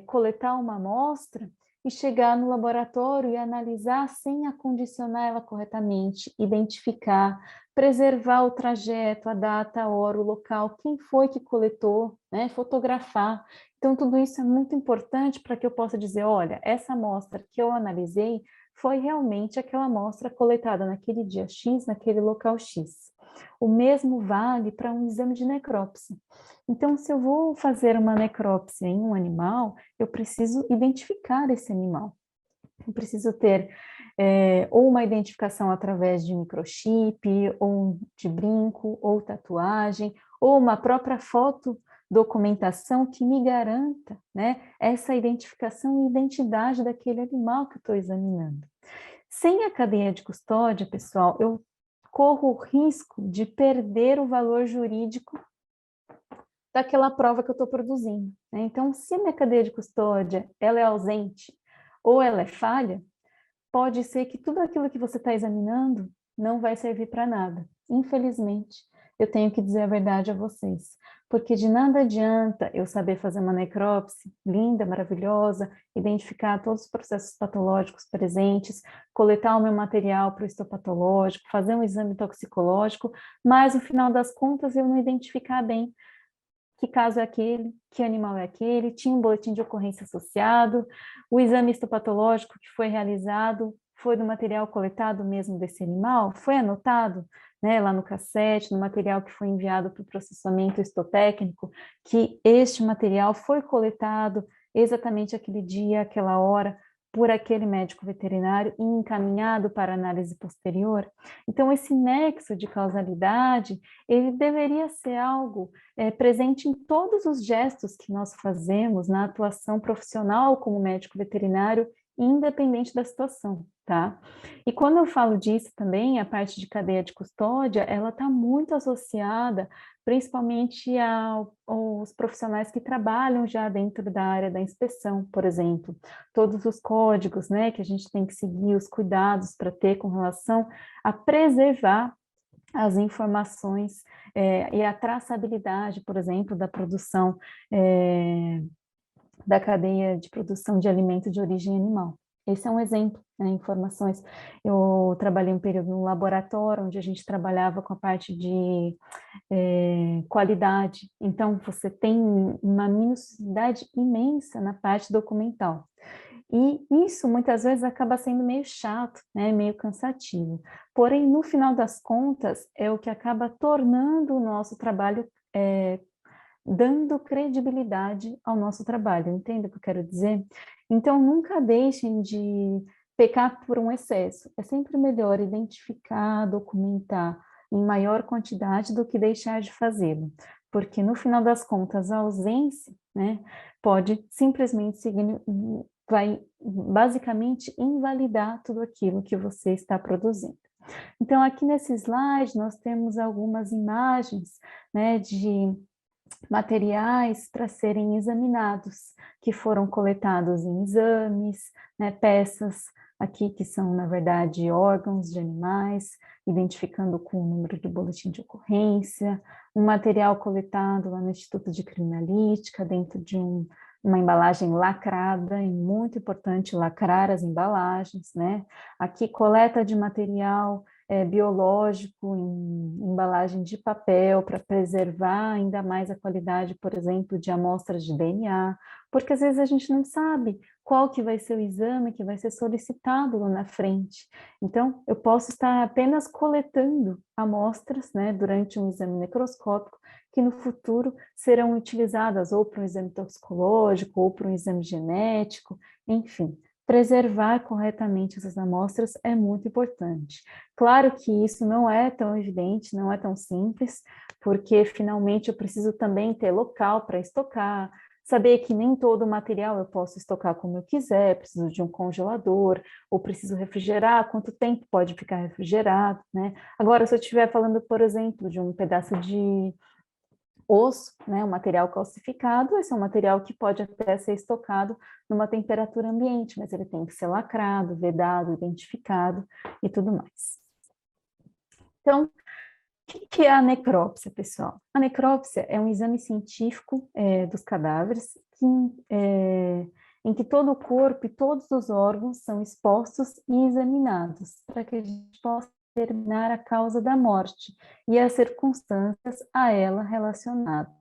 coletar uma amostra e chegar no laboratório e analisar sem acondicionar ela corretamente, identificar, preservar o trajeto, a data, a hora, o local, quem foi que coletou, né? Fotografar. Então, tudo isso é muito importante para que eu possa dizer, olha, essa amostra que eu analisei foi realmente aquela amostra coletada naquele dia X, naquele local X. O mesmo vale para um exame de necrópsia. Então, se eu vou fazer uma necrópsia em um animal, eu preciso identificar esse animal. Eu preciso ter ou uma identificação através de microchip, ou de brinco, ou tatuagem, ou uma própria foto documentação que me garanta, né, essa identificação e identidade daquele animal que eu estou examinando. Sem a cadeia de custódia, pessoal, eu corro o risco de perder o valor jurídico daquela prova que eu estou produzindo, né? Então, se a minha cadeia de custódia ela é ausente ou ela é falha, pode ser que tudo aquilo que você está examinando não vai servir para nada. Infelizmente, eu tenho que dizer a verdade a vocês, porque de nada adianta eu saber fazer uma necrópsia linda, maravilhosa, identificar todos os processos patológicos presentes, coletar o meu material para o histopatológico, fazer um exame toxicológico, mas no final das contas eu não identificar bem que caso é aquele, que animal é aquele, tinha um boletim de ocorrência associado, o exame histopatológico que foi realizado foi do material coletado mesmo desse animal, foi anotado, né, lá no cassete, no material que foi enviado para o processamento histotécnico, que este material foi coletado exatamente aquele dia, aquela hora, por aquele médico veterinário e encaminhado para análise posterior. Então, esse nexo de causalidade, ele deveria ser algo presente em todos os gestos que nós fazemos na atuação profissional como médico veterinário, independente da situação, tá? E quando eu falo disso também, a parte de cadeia de custódia, ela está muito associada principalmente aos profissionais que trabalham já dentro da área da inspeção, por exemplo. Todos os códigos, né, que a gente tem que seguir, os cuidados para ter com relação a preservar as informações e a traçabilidade, por exemplo, da produção da cadeia de produção de alimento de origem animal. Esse é um exemplo, né, informações. Eu trabalhei um período no laboratório, onde a gente trabalhava com a parte de qualidade. Então, você tem uma minuciosidade imensa na parte documental. E isso muitas vezes acaba sendo meio chato, né, meio cansativo. Porém, no final das contas, é o que acaba tornando o nosso trabalho, dando credibilidade ao nosso trabalho. Entende o que eu quero dizer? Então, nunca deixem de pecar por um excesso. É sempre melhor identificar, documentar em maior quantidade do que deixar de fazê-lo. Porque, no final das contas, a ausência, né, pode simplesmente vai basicamente invalidar tudo aquilo que você está produzindo. Então, aqui nesse slide, nós temos algumas imagens, né, de materiais para serem examinados, que foram coletados em exames, né, peças aqui que são, na verdade, órgãos de animais, identificando com o número do boletim de ocorrência, um material coletado lá no Instituto de Criminalística, dentro de uma embalagem lacrada, é muito importante lacrar as embalagens, né? Aqui, coleta de material biológico em embalagem de papel para preservar ainda mais a qualidade, por exemplo, de amostras de DNA, porque às vezes a gente não sabe qual que vai ser o exame que vai ser solicitado lá na frente. Então, eu posso estar apenas coletando amostras, né, durante um exame necroscópico, que no futuro serão utilizadas ou para um exame toxicológico ou para um exame genético, enfim. Preservar corretamente essas amostras é muito importante. Claro que isso não é tão evidente, não é tão simples, porque finalmente eu preciso também ter local para estocar, saber que nem todo o material eu posso estocar como eu quiser, preciso de um congelador, ou preciso refrigerar, quanto tempo pode ficar refrigerado, né? Agora, se eu estiver falando, por exemplo, de um pedaço de osso, né, um material calcificado, esse é um material que pode até ser estocado numa temperatura ambiente, mas ele tem que ser lacrado, vedado, identificado e tudo mais. Então, o que é a necrópsia, pessoal? A necrópsia é um exame científico dos cadáveres em que todo o corpo e todos os órgãos são expostos e examinados para que a gente possa determinar a causa da morte e as circunstâncias a ela relacionadas.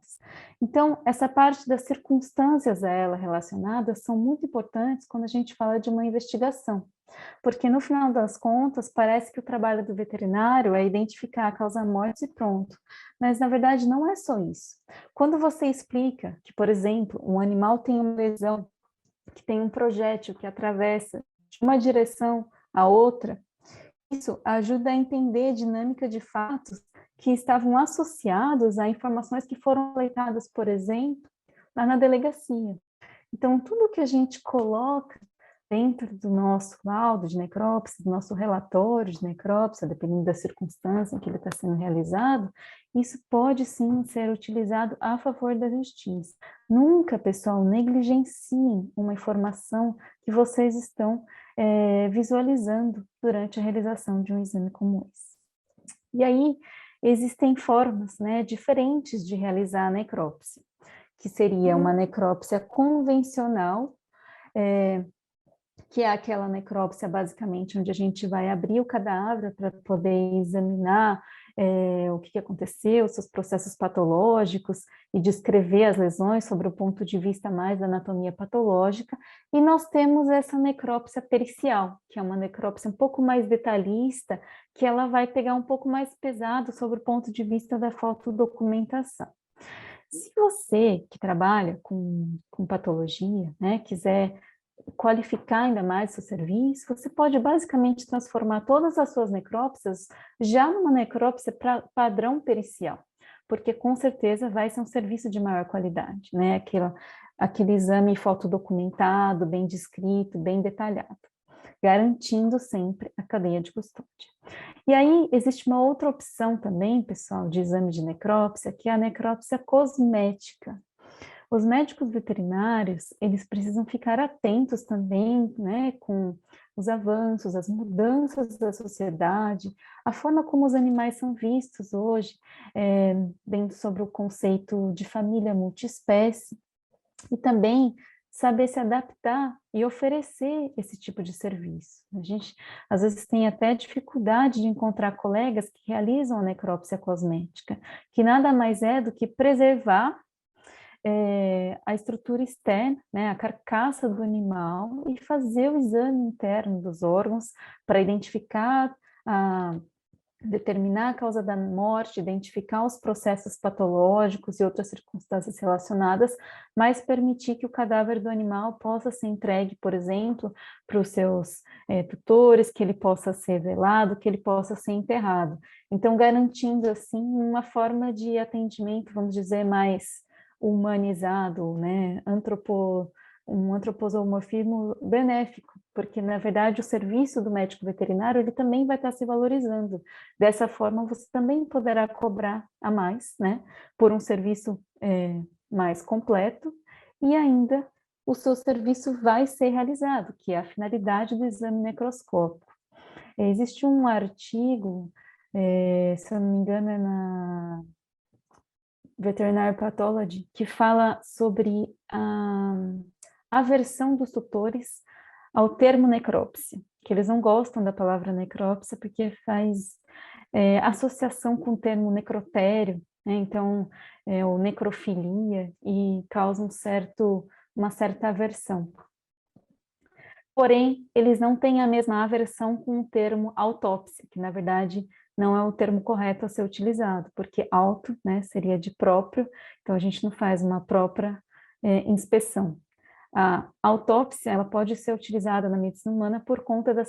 Então, essa parte das circunstâncias a ela relacionadas são muito importantes quando a gente fala de uma investigação, porque no final das contas parece que o trabalho do veterinário é identificar a causa-morte e pronto, mas na verdade não é só isso. Quando você explica que, por exemplo, um animal tem uma lesão, que tem um projétil que atravessa de uma direção a outra, isso ajuda a entender a dinâmica de fatos que estavam associados a informações que foram coletadas, por exemplo, lá na delegacia. Então, tudo que a gente coloca dentro do nosso laudo de necrópsia, do nosso relatório de necrópsia, dependendo da circunstância em que ele está sendo realizado, isso pode sim ser utilizado a favor da justiça. Nunca, pessoal, negligenciem uma informação que vocês estão visualizando durante a realização de um exame como esse. E aí, existem formas, né, diferentes de realizar a necrópsia, que seria uma necrópsia convencional, que é aquela necrópsia basicamente onde a gente vai abrir o cadáver para poder examinar o que aconteceu, seus processos patológicos e descrever as lesões sobre o ponto de vista mais da anatomia patológica, e nós temos essa necrópsia pericial, que é uma necrópsia um pouco mais detalhista, que ela vai pegar um pouco mais pesado sobre o ponto de vista da fotodocumentação. Se você que trabalha com patologia, né, quiser qualificar ainda mais seu serviço, você pode basicamente transformar todas as suas necrópsias já numa necrópsia padrão pericial, porque com certeza vai ser um serviço de maior qualidade, né? Aquele exame fotodocumentado, bem descrito, bem detalhado, garantindo sempre a cadeia de custódia. E aí existe uma outra opção também, pessoal, de exame de necrópsia, que é a necrópsia cosmética. Os médicos veterinários, eles precisam ficar atentos também, né, com os avanços, as mudanças da sociedade, a forma como os animais são vistos hoje, dentro sobre o conceito de família multiespécie, e também saber se adaptar e oferecer esse tipo de serviço. A gente, às vezes, tem até dificuldade de encontrar colegas que realizam a necrópsia cosmética, que nada mais é do que preservar a estrutura externa, né, a carcaça do animal, e fazer o exame interno dos órgãos para identificar, determinar a causa da morte, identificar os processos patológicos e outras circunstâncias relacionadas, mas permitir que o cadáver do animal possa ser entregue, por exemplo, para os seus tutores, que ele possa ser velado, que ele possa ser enterrado. Então, garantindo, assim, uma forma de atendimento, vamos dizer, mais humanizado, né, um antroposomorfismo benéfico, porque, na verdade, o serviço do médico veterinário, ele também vai estar se valorizando. Dessa forma, você também poderá cobrar a mais, né, por um serviço mais completo, e ainda o seu serviço vai ser realizado, que é a finalidade do exame necroscópico. Existe um artigo, se eu não me engano, é na Veterinary Pathology, que fala sobre a aversão dos tutores ao termo necrópsia, que eles não gostam da palavra necrópsia porque faz associação com o termo necrotério, né? Então, ou necrofilia, e causa uma certa aversão. Porém, eles não têm a mesma aversão com o termo autópsia, que na verdade não é o termo correto a ser utilizado, porque auto, né, seria de próprio, então a gente não faz uma própria inspeção. A autópsia, ela pode ser utilizada na medicina humana por conta da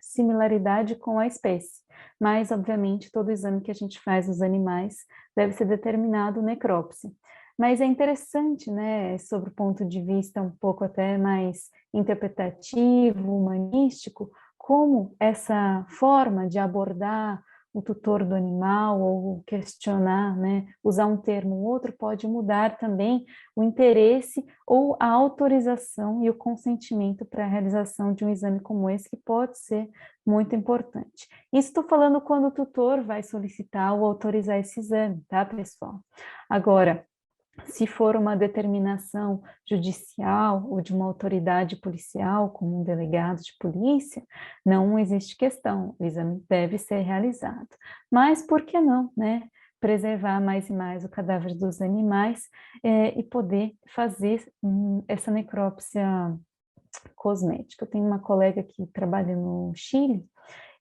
similaridade com a espécie, mas, obviamente, todo exame que a gente faz nos animais deve ser determinado necrópsia. Mas é interessante, né, sobre o ponto de vista um pouco até mais interpretativo, humanístico, como essa forma de abordar o tutor do animal ou questionar, né, usar um termo ou outro, pode mudar também o interesse ou a autorização e o consentimento para a realização de um exame como esse, que pode ser muito importante. Isso estou falando quando o tutor vai solicitar ou autorizar esse exame, tá, pessoal? Agora, Se for uma determinação judicial ou de uma autoridade policial, como um delegado de polícia, não existe questão, o exame deve ser realizado. Mas por que não, né? Preservar mais e mais o cadáver dos animais e poder fazer essa necrópsia cosmética. Eu tenho uma colega que trabalha no Chile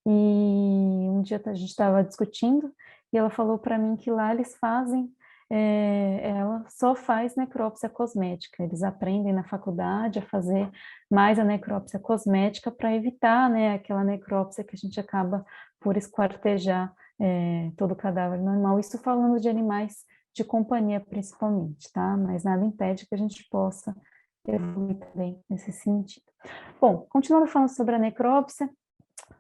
e um dia a gente estava discutindo e ela falou para mim que lá eles fazem, ela só faz necrópsia cosmética, eles aprendem na faculdade a fazer mais a necrópsia cosmética para evitar, né, aquela necrópsia que a gente acaba por esquartejar todo o cadáver normal, isso falando de animais de companhia principalmente, tá? Mas nada impede que a gente possa evoluir também nesse sentido. Bom, continuando falando sobre a necrópsia,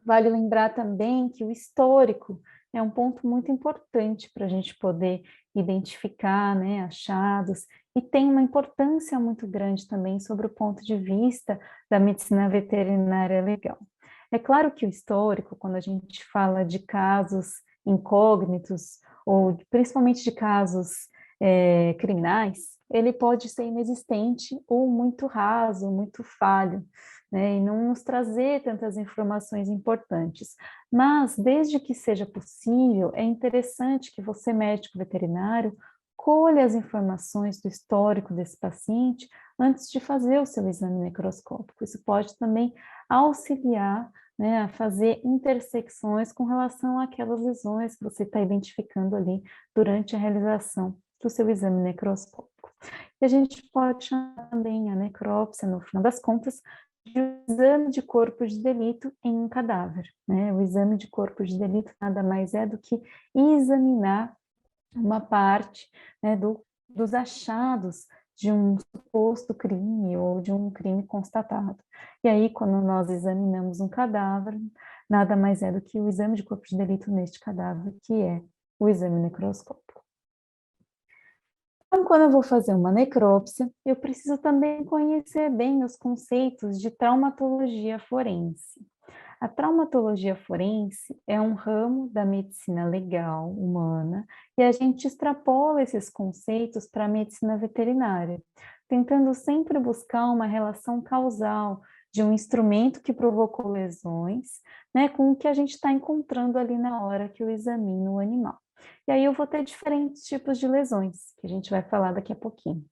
vale lembrar também que o histórico é um ponto muito importante para a gente poder identificar, né, achados, e tem uma importância muito grande também sobre o ponto de vista da medicina veterinária legal. É claro que o histórico, quando a gente fala de casos incógnitos, ou principalmente de casos criminais, ele pode ser inexistente ou muito raso, muito falho, né, e não nos trazer tantas informações importantes. Mas, desde que seja possível, é interessante que você, médico veterinário, colha as informações do histórico desse paciente antes de fazer o seu exame necroscópico. Isso pode também auxiliar, né, a fazer intersecções com relação àquelas lesões que você está identificando ali durante a realização do seu exame necroscópico. E a gente pode chamar também a necrópsia, no final das contas, de exame de corpo de delito em um cadáver, né? O exame de corpo de delito nada mais é do que examinar uma parte, né, dos achados de um suposto crime ou de um crime constatado. E aí, quando nós examinamos um cadáver, nada mais é do que o exame de corpo de delito neste cadáver, que é o exame necroscópico. Então, quando eu vou fazer uma necrópsia, eu preciso também conhecer bem os conceitos de traumatologia forense. A traumatologia forense é um ramo da medicina legal humana e a gente extrapola esses conceitos para a medicina veterinária, tentando sempre buscar uma relação causal de um instrumento que provocou lesões, né, com o que a gente está encontrando ali na hora que eu examino o animal. E aí eu vou ter diferentes tipos de lesões, que a gente vai falar daqui a pouquinho,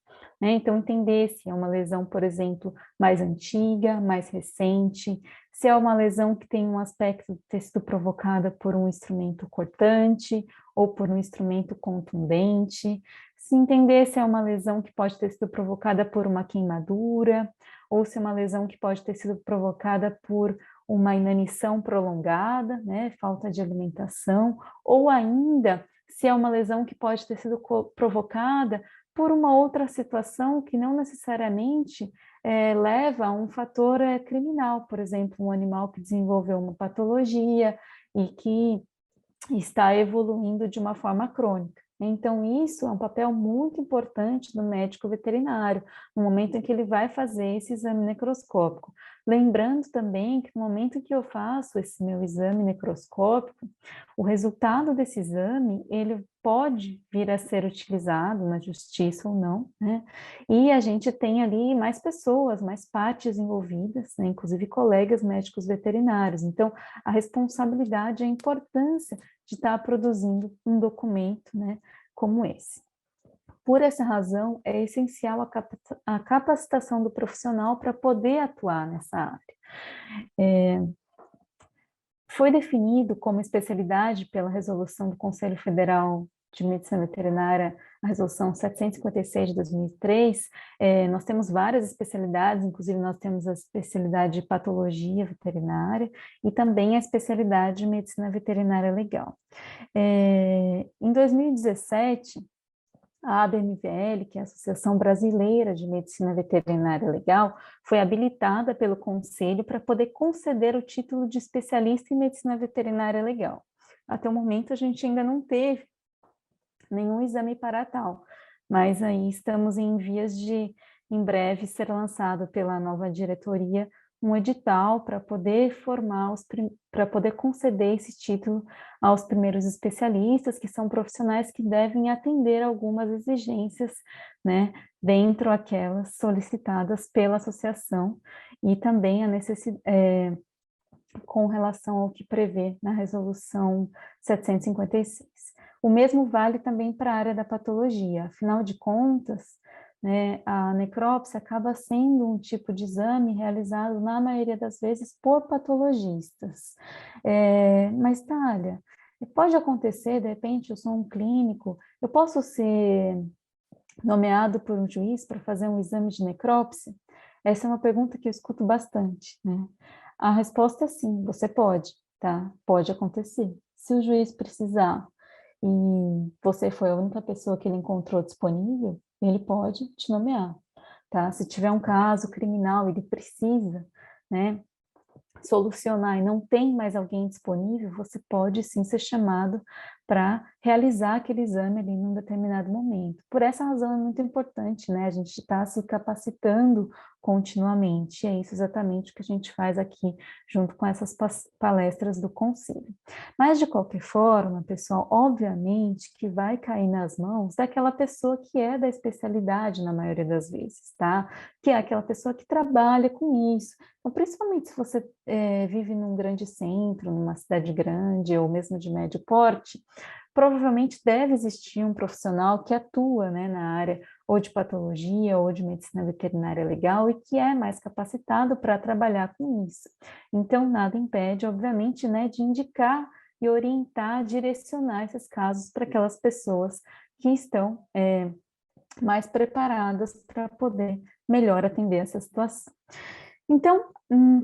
né? Então, entender se é uma lesão, por exemplo, mais antiga, mais recente, se é uma lesão que tem um aspecto de ter sido provocada por um instrumento cortante ou por um instrumento contundente, se entender se é uma lesão que pode ter sido provocada por uma queimadura, ou se é uma lesão que pode ter sido provocada por uma inanição prolongada, né, falta de alimentação, ou ainda se é uma lesão que pode ter sido provocada por uma outra situação que não necessariamente leva a um fator criminal, por exemplo, um animal que desenvolveu uma patologia e que está evoluindo de uma forma crônica. Então, isso é um papel muito importante do médico veterinário, no momento em que ele vai fazer esse exame necroscópico. Lembrando também que no momento em que eu faço esse meu exame necroscópico, o resultado desse exame, ele pode vir a ser utilizado na justiça ou não, né? E a gente tem ali mais pessoas, mais partes envolvidas, né? Inclusive colegas médicos veterinários. Então, a responsabilidade e a importância de estar produzindo um documento, né, como esse. Por essa razão, é essencial a capacitação do profissional para poder atuar nessa área. Foi definido como especialidade pela resolução do Conselho Federal de Medicina Veterinária, a resolução 756 de 2003, nós temos várias especialidades, inclusive nós temos a especialidade de patologia veterinária e também a especialidade de medicina veterinária legal. Em 2017, a ABMVL, que é a Associação Brasileira de Medicina Veterinária Legal, foi habilitada pelo Conselho para poder conceder o título de especialista em medicina veterinária legal. Até o momento, a gente ainda não teve nenhum exame para tal, mas aí estamos em vias de, em breve, ser lançado pela nova diretoria um edital para poder formar para poder conceder esse título aos primeiros especialistas, que são profissionais que devem atender algumas exigências, né, dentro aquelas solicitadas pela associação, e também a necessidade, com relação ao que prevê na resolução 756. O mesmo vale também para a área da patologia, afinal de contas, né, a necrópsia acaba sendo um tipo de exame realizado, na maioria das vezes, por patologistas. Mas, Thalia, pode acontecer, de repente, eu sou um clínico, eu posso ser nomeado por um juiz para fazer um exame de necrópsia? Essa é uma pergunta que eu escuto bastante, né? A resposta é sim, você pode, tá? Pode acontecer. Se o juiz precisar e você foi a única pessoa que ele encontrou disponível, ele pode te nomear, tá? Se tiver um caso criminal, ele precisa, né, solucionar e não tem mais alguém disponível, você pode sim ser chamado para realizar aquele exame ali num determinado momento. Por essa razão é muito importante, né, a gente está se capacitando continuamente, e é isso exatamente o que a gente faz aqui, junto com essas palestras do Conselho. Mas, de qualquer forma, pessoal, obviamente que vai cair nas mãos daquela pessoa que é da especialidade, na maioria das vezes, tá? Que é aquela pessoa que trabalha com isso. Então, principalmente se você vive num grande centro, numa cidade grande, ou mesmo de médio porte, provavelmente deve existir um profissional que atua, né, na área ou de patologia ou de medicina veterinária legal e que é mais capacitado para trabalhar com isso. Então, nada impede, obviamente, né, de indicar e orientar, direcionar esses casos para aquelas pessoas que estão mais preparadas para poder melhor atender essa situação. Então,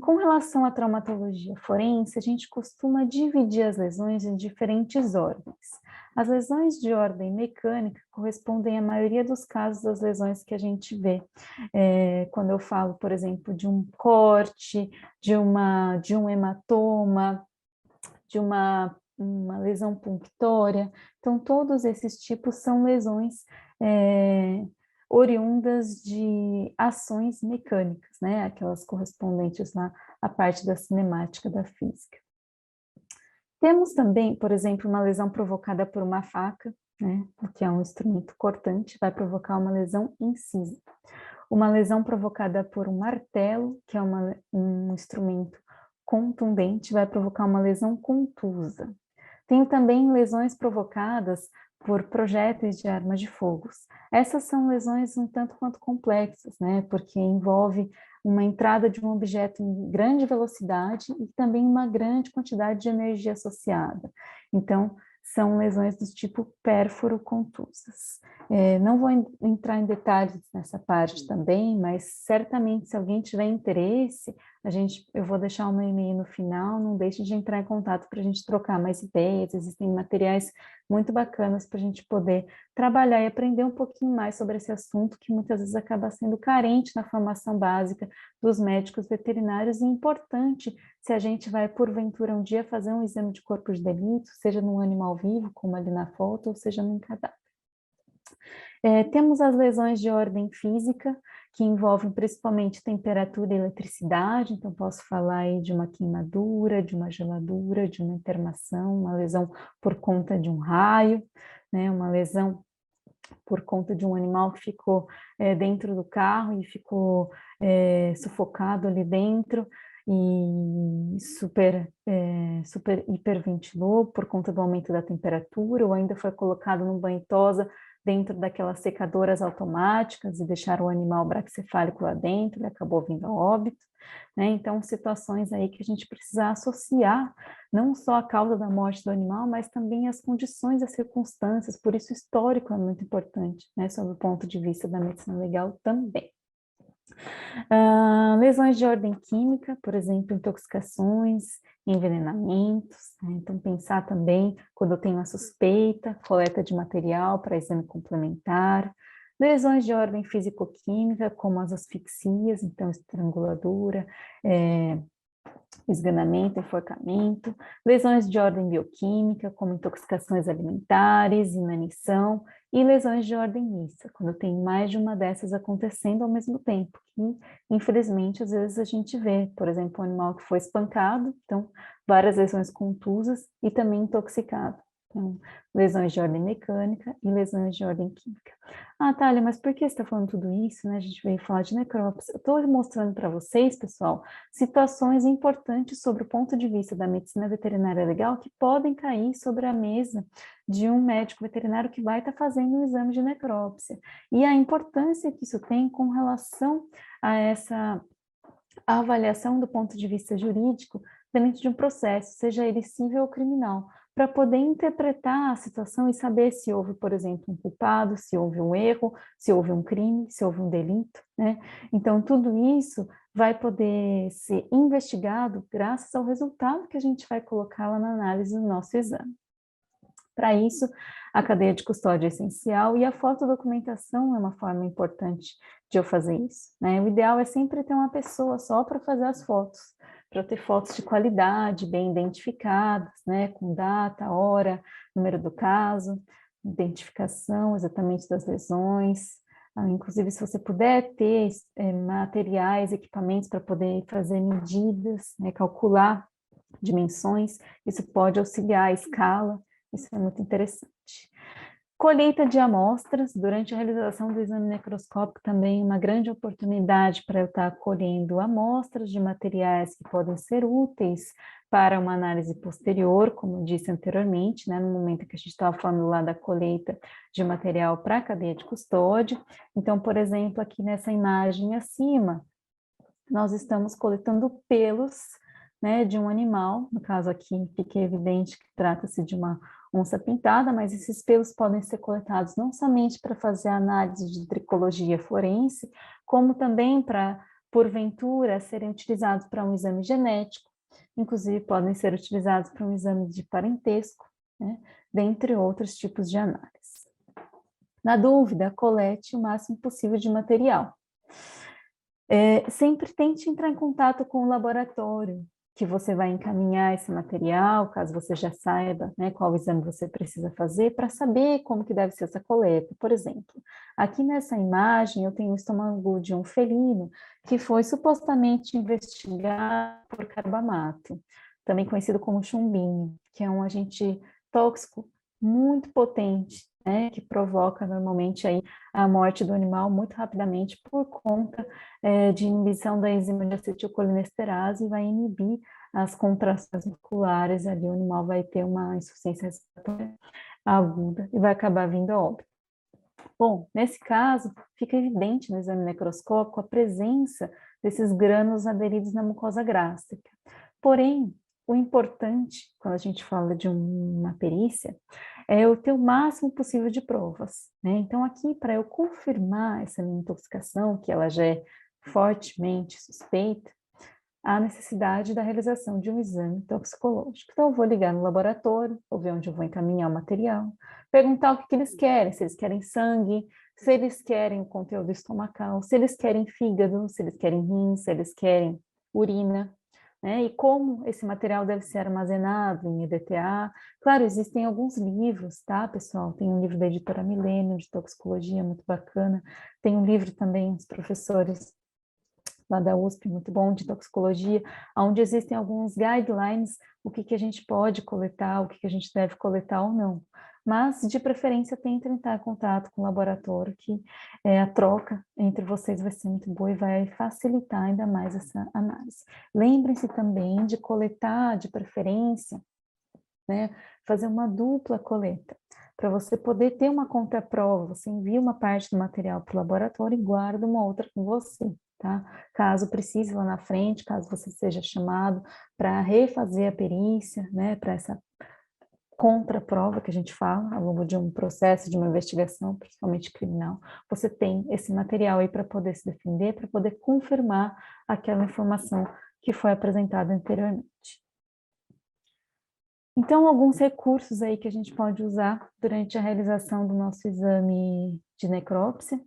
com relação à traumatologia forense, a gente costuma dividir as lesões em diferentes ordens. As lesões de ordem mecânica correspondem à maioria dos casos das lesões que a gente vê. Quando eu falo, por exemplo, de um corte, de um hematoma, de uma lesão punctória. Então, todos esses tipos são lesões oriundas de ações mecânicas, né? Aquelas correspondentes lá à parte da cinemática da física. Temos também, por exemplo, uma lesão provocada por uma faca, né? Que é um instrumento cortante, vai provocar uma lesão incisa. Uma lesão provocada por um martelo, que é um instrumento contundente, vai provocar uma lesão contusa. Tem também lesões provocadas por projéteis de armas de fogo. Essas são lesões um tanto quanto complexas, né? Porque envolve uma entrada de um objeto em grande velocidade e também uma grande quantidade de energia associada. Então, são lesões do tipo pérfuro-contusas. Não vou entrar em detalhes nessa parte também, mas certamente se alguém tiver interesse, eu vou deixar o meu e-mail no final, não deixe de entrar em contato para a gente trocar mais ideias, existem materiais muito bacanas para a gente poder trabalhar e aprender um pouquinho mais sobre esse assunto, que muitas vezes acaba sendo carente na formação básica dos médicos veterinários, e importante se a gente vai, porventura, um dia fazer um exame de corpo de delito, seja num animal vivo, como ali na foto, ou seja num cadáver. Temos as lesões de ordem física, que envolvem principalmente temperatura e eletricidade, então posso falar aí de uma queimadura, de uma geladura, de uma intermação, uma lesão por conta de um raio, né, uma lesão por conta de um animal que ficou dentro do carro e ficou sufocado ali dentro e super hiperventilou por conta do aumento da temperatura, ou ainda foi colocado num banho-tosa dentro daquelas secadoras automáticas e deixaram o animal braquicefálico lá dentro, ele acabou vindo a óbito, né? Então, situações aí que a gente precisa associar não só a causa da morte do animal, mas também as condições, as circunstâncias, por isso o histórico é muito importante, né, sob o ponto de vista da medicina legal também. Lesões de ordem química, por exemplo, intoxicações, envenenamentos, né? Então pensar também, quando eu tenho a suspeita, coleta de material para exame complementar. Lesões de ordem físico-química, como as asfixias, então estranguladura, esganamento, enforcamento, lesões de ordem bioquímica, como intoxicações alimentares, inanição, e lesões de ordem mista, quando tem mais de uma dessas acontecendo ao mesmo tempo, que infelizmente às vezes a gente vê, por exemplo, um animal que foi espancado, então várias lesões contusas e também intoxicado. Então, lesões de ordem mecânica e lesões de ordem química. Ah, Thalia, mas por que você está falando tudo isso, né? A gente veio falar de necrópsia. Eu estou mostrando para vocês, pessoal, situações importantes sobre o ponto de vista da medicina veterinária legal que podem cair sobre a mesa de um médico veterinário que vai estar fazendo um exame de necrópsia. E a importância que isso tem com relação a essa avaliação do ponto de vista jurídico dentro de um processo, seja ele civil ou criminal, para poder interpretar a situação e saber se houve, por exemplo, um culpado, se houve um erro, se houve um crime, se houve um delito, né? Então, tudo isso vai poder ser investigado graças ao resultado que a gente vai colocar lá na análise do nosso exame. Para isso, a cadeia de custódia é essencial e a fotodocumentação é uma forma importante de eu fazer isso, né? O ideal é sempre ter uma pessoa só para fazer as fotos, para ter fotos de qualidade, bem identificadas, né? Com data, hora, número do caso, identificação exatamente das lesões. Inclusive, se você puder ter materiais, equipamentos para poder fazer medidas, né? Calcular dimensões, isso pode auxiliar a escala. Isso é muito interessante. Colheita de amostras, durante a realização do exame necroscópico também uma grande oportunidade para eu estar colhendo amostras de materiais que podem ser úteis para uma análise posterior, como eu disse anteriormente, né, no momento que a gente estava falando lá da colheita de material para a cadeia de custódia. Então, por exemplo, aqui nessa imagem acima, nós estamos coletando pelos, né, de um animal, no caso aqui fica evidente que trata-se de uma onça pintada, mas esses pelos podem ser coletados não somente para fazer a análise de tricologia forense, como também para, porventura, serem utilizados para um exame genético, inclusive podem ser utilizados para um exame de parentesco, né, dentre outros tipos de análise. Na dúvida, colete o máximo possível de material. Sempre tente entrar em contato com o laboratório que você vai encaminhar esse material, caso você já saiba, né, qual exame você precisa fazer, para saber como que deve ser essa coleta. Por exemplo, aqui nessa imagem eu tenho o estômago de um felino que foi supostamente investigado por carbamato, também conhecido como chumbinho, que é um agente tóxico muito potente, né, que provoca normalmente aí a morte do animal muito rapidamente por conta de inibição da enzima de acetilcolinesterase e vai inibir as contrações musculares ali, o animal vai ter uma insuficiência respiratória aguda e vai acabar vindo a óbito. Bom, nesse caso, fica evidente no exame necroscópico a presença desses grânulos aderidos na mucosa gástrica. Porém, o importante, quando a gente fala de uma perícia, é eu ter o máximo possível de provas, né? Então, aqui, para eu confirmar essa minha intoxicação, que ela já é fortemente suspeita, há necessidade da realização de um exame toxicológico. Então, eu vou ligar no laboratório, vou ver onde eu vou encaminhar o material, perguntar o que eles querem, se eles querem sangue, se eles querem o conteúdo estomacal, se eles querem fígado, se eles querem rins, se eles querem urina, né? E como esse material deve ser armazenado em EDTA. Claro, existem alguns livros, tá, pessoal? Tem um livro da editora Milênio, de toxicologia, muito bacana. Tem um livro também, os professores lá da USP, muito bom, de toxicologia, onde existem alguns guidelines, o que a gente pode coletar, o que a gente deve coletar ou não. Mas, de preferência, tente entrar em contato com o laboratório, que a troca entre vocês vai ser muito boa e vai facilitar ainda mais essa análise. Lembrem-se também de coletar, de preferência, né, fazer uma dupla coleta, para você poder ter uma contraprova, você envia uma parte do material para o laboratório e guarda uma outra com você, tá? Caso precise lá na frente, caso você seja chamado para refazer a perícia, né, para essa contraprova que a gente fala ao longo de um processo, de uma investigação, principalmente criminal, você tem esse material aí para poder se defender, para poder confirmar aquela informação que foi apresentada anteriormente. Então, alguns recursos aí que a gente pode usar durante a realização do nosso exame de necrópsia.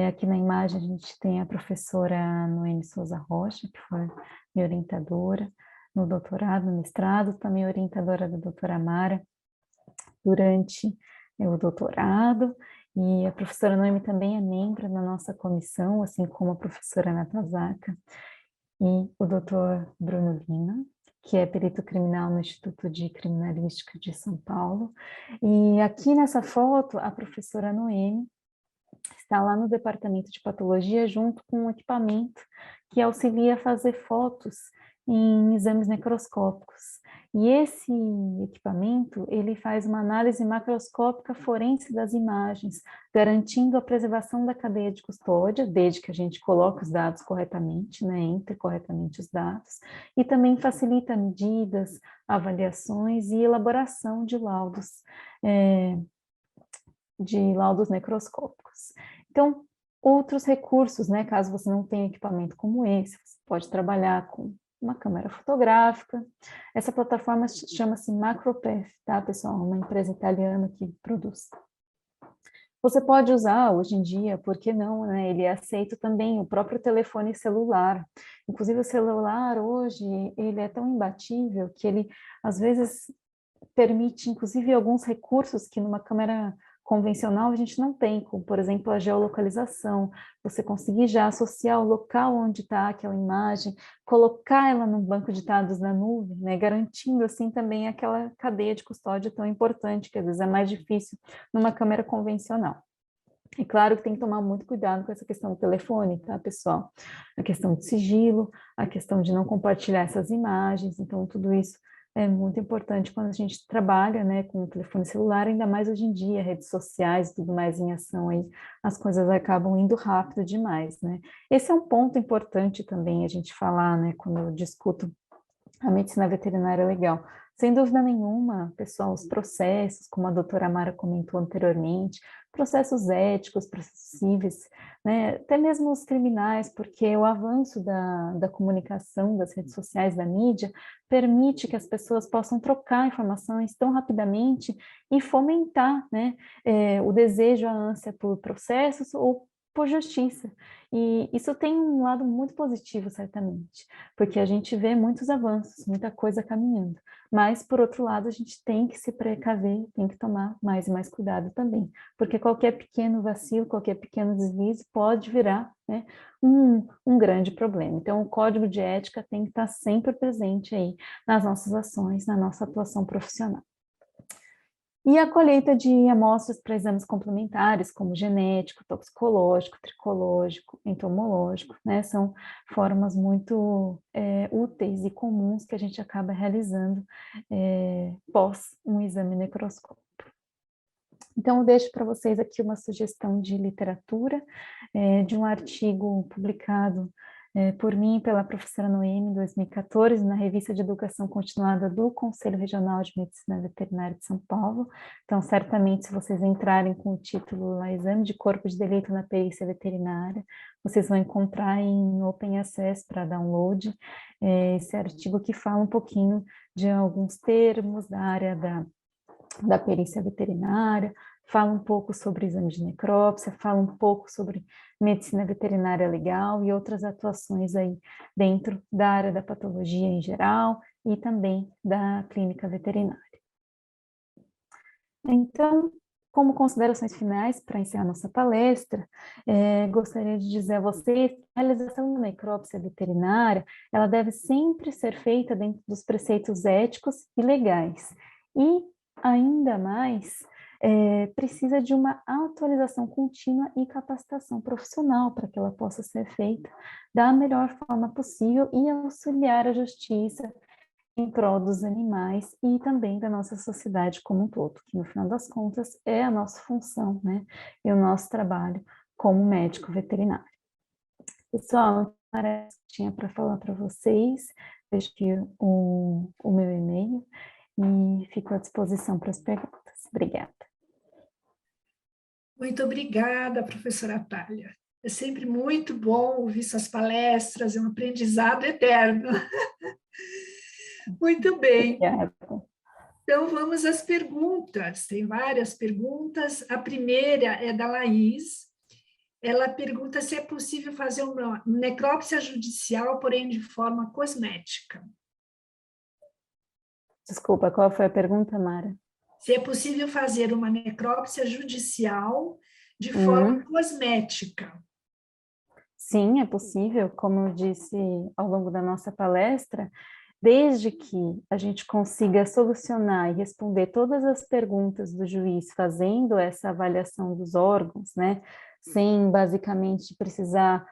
Aqui na imagem a gente tem a professora Noemi Souza Rocha, que foi minha orientadora no doutorado, no mestrado, também orientadora da doutora Mara durante o doutorado, e a professora Noemi também é membro da nossa comissão, assim como a professora Natazaka, e o doutor Bruno Lima, que é perito criminal no Instituto de Criminalística de São Paulo. E aqui nessa foto, a professora Noemi está lá no departamento de patologia junto com um equipamento que auxilia a fazer fotos em exames necroscópicos. E esse equipamento, ele faz uma análise macroscópica forense das imagens, garantindo a preservação da cadeia de custódia, desde que a gente coloque os dados corretamente, né, entre corretamente os dados, e também facilita medidas, avaliações e elaboração de laudos necroscópicos. Então, outros recursos, né, caso você não tenha equipamento como esse, você pode trabalhar com uma câmera fotográfica. Essa plataforma chama-se MacroPath, tá, pessoal? Uma empresa italiana que produz. Você pode usar, hoje em dia, por que não, né? Ele é aceito também o próprio telefone celular. Inclusive, o celular, hoje, ele é tão imbatível que ele, às vezes, permite, inclusive, alguns recursos que numa câmera convencional a gente não tem, como, por exemplo, a geolocalização, você conseguir já associar o local onde está aquela imagem, colocar ela num banco de dados na nuvem, né, garantindo, assim, também aquela cadeia de custódia tão importante, que às vezes é mais difícil numa câmera convencional. É claro que tem que tomar muito cuidado com essa questão do telefone, tá, pessoal? A questão de sigilo, a questão de não compartilhar essas imagens, então tudo isso é muito importante quando a gente trabalha, né, com o telefone celular, ainda mais hoje em dia, redes sociais e tudo mais em ação aí, as coisas acabam indo rápido demais, né? Esse é um ponto importante também a gente falar, né, quando eu discuto a medicina veterinária legal. Sem dúvida nenhuma, pessoal, os processos, como a doutora Mara comentou anteriormente, processos éticos, processos cíveis, né, até mesmo os criminais, porque o avanço da comunicação, das redes sociais, da mídia, permite que as pessoas possam trocar informações tão rapidamente e fomentar, né, o desejo, a ânsia por processos ou por justiça. E isso tem um lado muito positivo, certamente, porque a gente vê muitos avanços, muita coisa caminhando. Mas, por outro lado, a gente tem que se precaver, tem que tomar mais e mais cuidado também, porque qualquer pequeno vacilo, qualquer pequeno deslize pode virar, né, um grande problema. Então, o código de ética tem que estar sempre presente aí nas nossas ações, na nossa atuação profissional. E a colheita de amostras para exames complementares, como genético, toxicológico, tricológico, entomológico, né, são formas muito úteis e comuns que a gente acaba realizando pós um exame necroscópico. Então, eu deixo para vocês aqui uma sugestão de literatura, de um artigo publicado por mim e pela professora Noemi, em 2014, na Revista de Educação Continuada do Conselho Regional de Medicina Veterinária de São Paulo. Então, certamente, se vocês entrarem com o título lá, Exame de Corpo de Delito na Perícia Veterinária, vocês vão encontrar em Open Access para download esse artigo que fala um pouquinho de alguns termos da área da perícia veterinária, fala um pouco sobre exame de necrópsia, fala um pouco sobre medicina veterinária legal e outras atuações aí dentro da área da patologia em geral e também da clínica veterinária. Então, como considerações finais, para encerrar nossa palestra, gostaria de dizer a vocês que a realização da necrópsia veterinária, ela deve sempre ser feita dentro dos preceitos éticos e legais. E, ainda mais, precisa de uma atualização contínua e capacitação profissional para que ela possa ser feita da melhor forma possível e auxiliar a justiça em prol dos animais e também da nossa sociedade como um todo, que no final das contas é a nossa função, né, e o nosso trabalho como médico veterinário. Pessoal, parece que tinha para falar para vocês, deixo aqui o meu e-mail e fico à disposição para as perguntas. Obrigada. Muito obrigada, professora Thalia. É sempre muito bom ouvir suas palestras, é um aprendizado eterno. Muito bem. Obrigada. Então, vamos às perguntas. Tem várias perguntas. A primeira é da Laís. ela pergunta se é possível fazer uma necrópsia judicial, porém de forma cosmética. Desculpa, qual foi a pergunta, Mara? Se é possível fazer uma necrópsia judicial de forma Hum, cosmética. sim, é possível, como eu disse ao longo da nossa palestra, desde que a gente consiga solucionar e responder todas as perguntas do juiz fazendo essa avaliação dos órgãos, né, sem basicamente precisar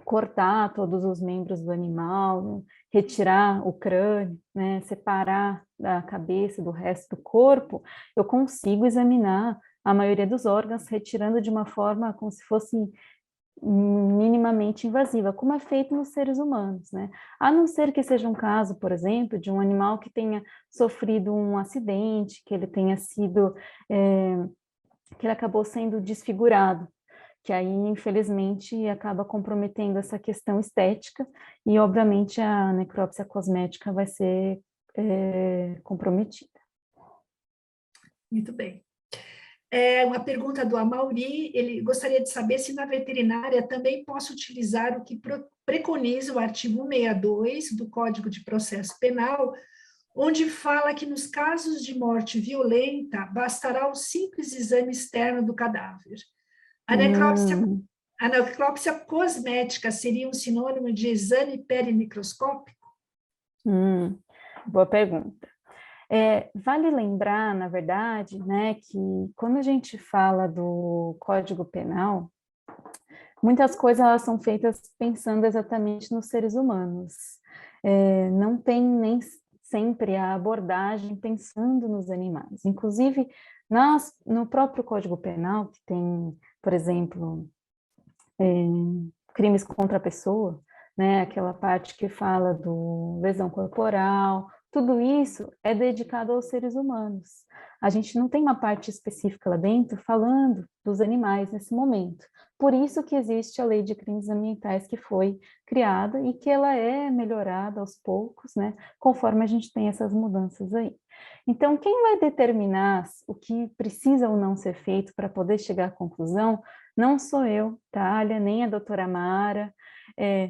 cortar todos os membros do animal, retirar o crânio, né, separar da cabeça do resto do corpo, eu consigo examinar a maioria dos órgãos, retirando de uma forma como se fosse minimamente invasiva, como é feito nos seres humanos, né? A não ser que seja um caso, por exemplo, de um animal que tenha sofrido um acidente, que ele tenha sido, que ele acabou sendo desfigurado, que aí, infelizmente, acaba comprometendo essa questão estética e, obviamente, a necrópsia cosmética vai ser comprometida. Muito bem. Uma pergunta do Amauri, ele gostaria de saber se na veterinária também posso utilizar o que preconiza o artigo 162 do Código de Processo Penal, onde fala que nos casos de morte violenta, bastará o simples exame externo do cadáver. A necrópsia, Hum, a necrópsia cosmética seria um sinônimo de exame perimicroscópico? boa pergunta. Vale lembrar, na verdade, né, que quando a gente fala do Código Penal, muitas coisas elas são feitas pensando exatamente nos seres humanos. Não tem nem sempre a abordagem pensando nos animais. Inclusive, no próprio Código Penal, que tem, por exemplo, crimes contra a pessoa, né, aquela parte que fala do lesão corporal, tudo isso é dedicado aos seres humanos. A gente não tem uma parte específica lá dentro falando dos animais nesse momento. Por isso que existe a Lei de Crimes Ambientais que foi criada e que ela é melhorada aos poucos, né, conforme a gente tem essas mudanças aí. Então, quem vai determinar o que precisa ou não ser feito para poder chegar à conclusão não sou eu, Thalia, nem a doutora Mara,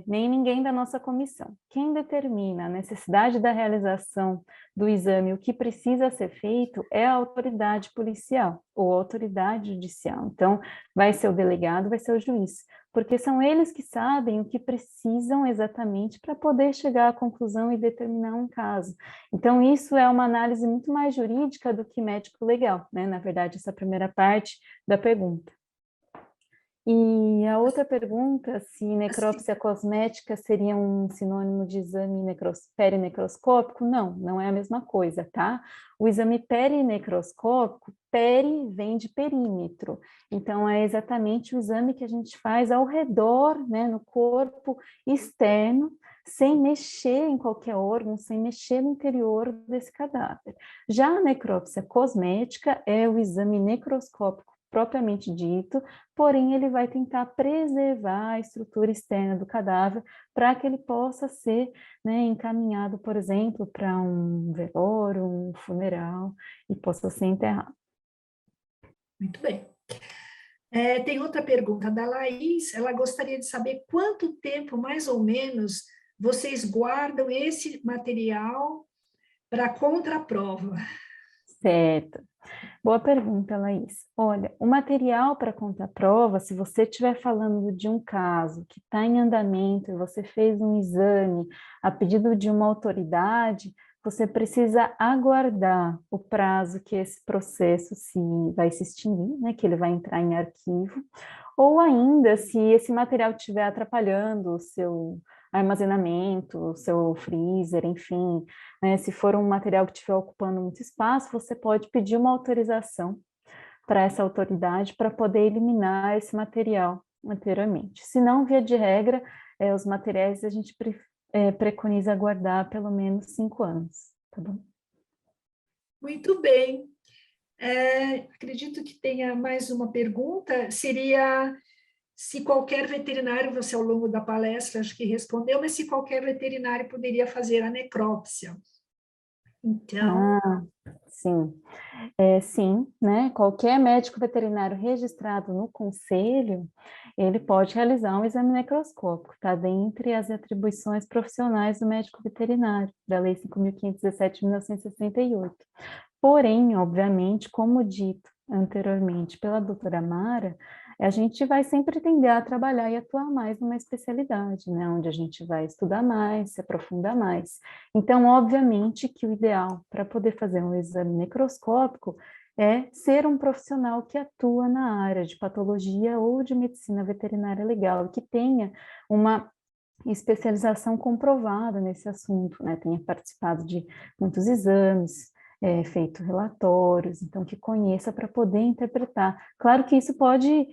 nem ninguém da nossa comissão. Quem determina a necessidade da realização do exame, o que precisa ser feito, é a autoridade policial ou a autoridade judicial. Então, vai ser o delegado, vai ser o juiz, porque são eles que sabem o que precisam exatamente para poder chegar à conclusão e determinar um caso. Então, isso é uma análise muito mais jurídica do que médico-legal, né? Na verdade, essa primeira parte da pergunta. E a outra pergunta, se Assim, necrópsia cosmética seria um sinônimo de exame perinecroscópico, não, não é a mesma coisa, tá? O exame perinecroscópico, peri vem de perímetro, então é exatamente o exame que a gente faz ao redor, né, no corpo externo, sem mexer em qualquer órgão, sem mexer no interior desse cadáver. Já a necrópsia cosmética é o exame necroscópico propriamente dito, porém ele vai tentar preservar a estrutura externa do cadáver para que ele possa ser, né, encaminhado, por exemplo, para um velório, um funeral e possa ser enterrado. muito bem. Tem outra pergunta da Laís, ela gostaria de saber quanto tempo, mais ou menos, vocês guardam esse material para contraprova? Certo. Boa pergunta, Laís. Olha, o material para conta-prova, se você estiver falando de um caso que está em andamento e você fez um exame a pedido de uma autoridade, você precisa aguardar o prazo que esse processo vai se extinguir, né, que ele vai entrar em arquivo, ou ainda, se esse material estiver atrapalhando o seu armazenamento, o seu freezer, enfim, né, se for um material que estiver ocupando muito espaço, você pode pedir uma autorização para essa autoridade para poder eliminar esse material anteriormente. Se não, via de regra, os materiais a gente preconiza guardar pelo menos 5 anos, tá bom? Muito bem. Acredito que tenha mais uma pergunta, seria se qualquer veterinário, você ao longo da palestra acho que respondeu, mas se qualquer veterinário poderia fazer a necrópsia. Então, Sim. Sim, né? Qualquer médico veterinário registrado no conselho, ele pode realizar um exame necroscópico, está dentre as atribuições profissionais do médico veterinário, da Lei 5.517 de 1968. Porém, obviamente, como dito anteriormente pela doutora Mara, a gente vai sempre tender a trabalhar e atuar mais numa especialidade, né? Onde a gente vai estudar mais, se aprofundar mais. Então, obviamente que o ideal para poder fazer um exame necroscópico é ser um profissional que atua na área de patologia ou de medicina veterinária legal, que tenha uma especialização comprovada nesse assunto, né? Tenha participado de muitos exames, feito relatórios, então que conheça para poder interpretar. Claro que isso pode,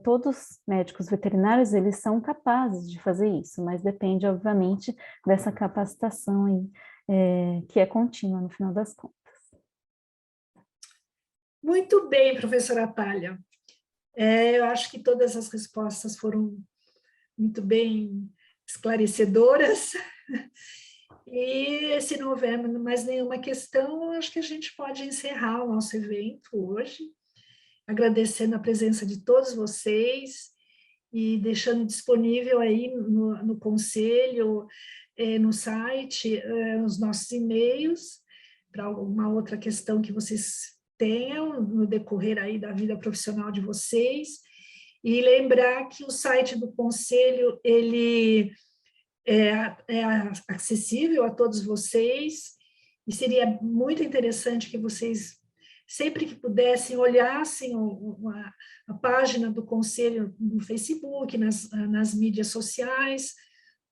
todos os médicos veterinários, eles são capazes de fazer isso, mas depende, obviamente, dessa capacitação aí, que é contínua no final das contas. muito bem, professora Thalia. Eu acho que todas as respostas foram muito bem esclarecedoras. E se não houver mais nenhuma questão, acho que a gente pode encerrar o nosso evento hoje, agradecendo a presença de todos vocês e deixando disponível aí no conselho, no site, os nossos e-mails, para alguma outra questão que vocês tenham no decorrer aí da vida profissional de vocês. E lembrar que o site do conselho, ele é acessível a todos vocês, e seria muito interessante que vocês, sempre que pudessem, olhassem a página do Conselho no Facebook, nas mídias sociais,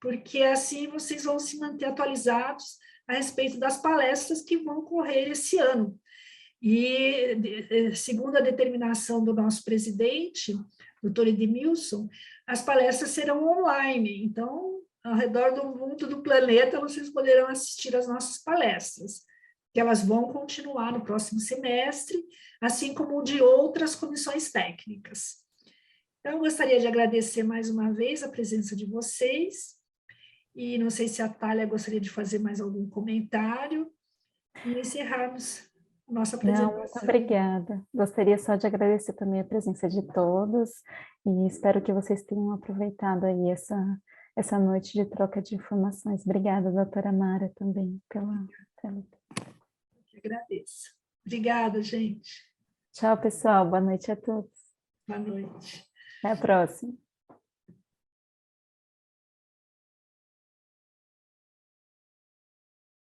porque assim vocês vão se manter atualizados a respeito das palestras que vão correr esse ano. E, segundo a determinação do nosso presidente, doutor Edmilson, as palestras serão online, então, ao redor do mundo, do planeta, vocês poderão assistir às nossas palestras, que elas vão continuar no próximo semestre, assim como de outras comissões técnicas. Então, eu gostaria de agradecer mais uma vez a presença de vocês, e não sei se a Thalia gostaria de fazer mais algum comentário, e encerrarmos a nossa Não, muito apresentação. obrigada. Gostaria só de agradecer também a presença de todos e espero que vocês tenham aproveitado aí essa noite de troca de informações. Obrigada, doutora Mara, também pela... Eu agradeço. Obrigada, gente. Tchau, pessoal. Boa noite a todos. Boa noite. Até a próxima.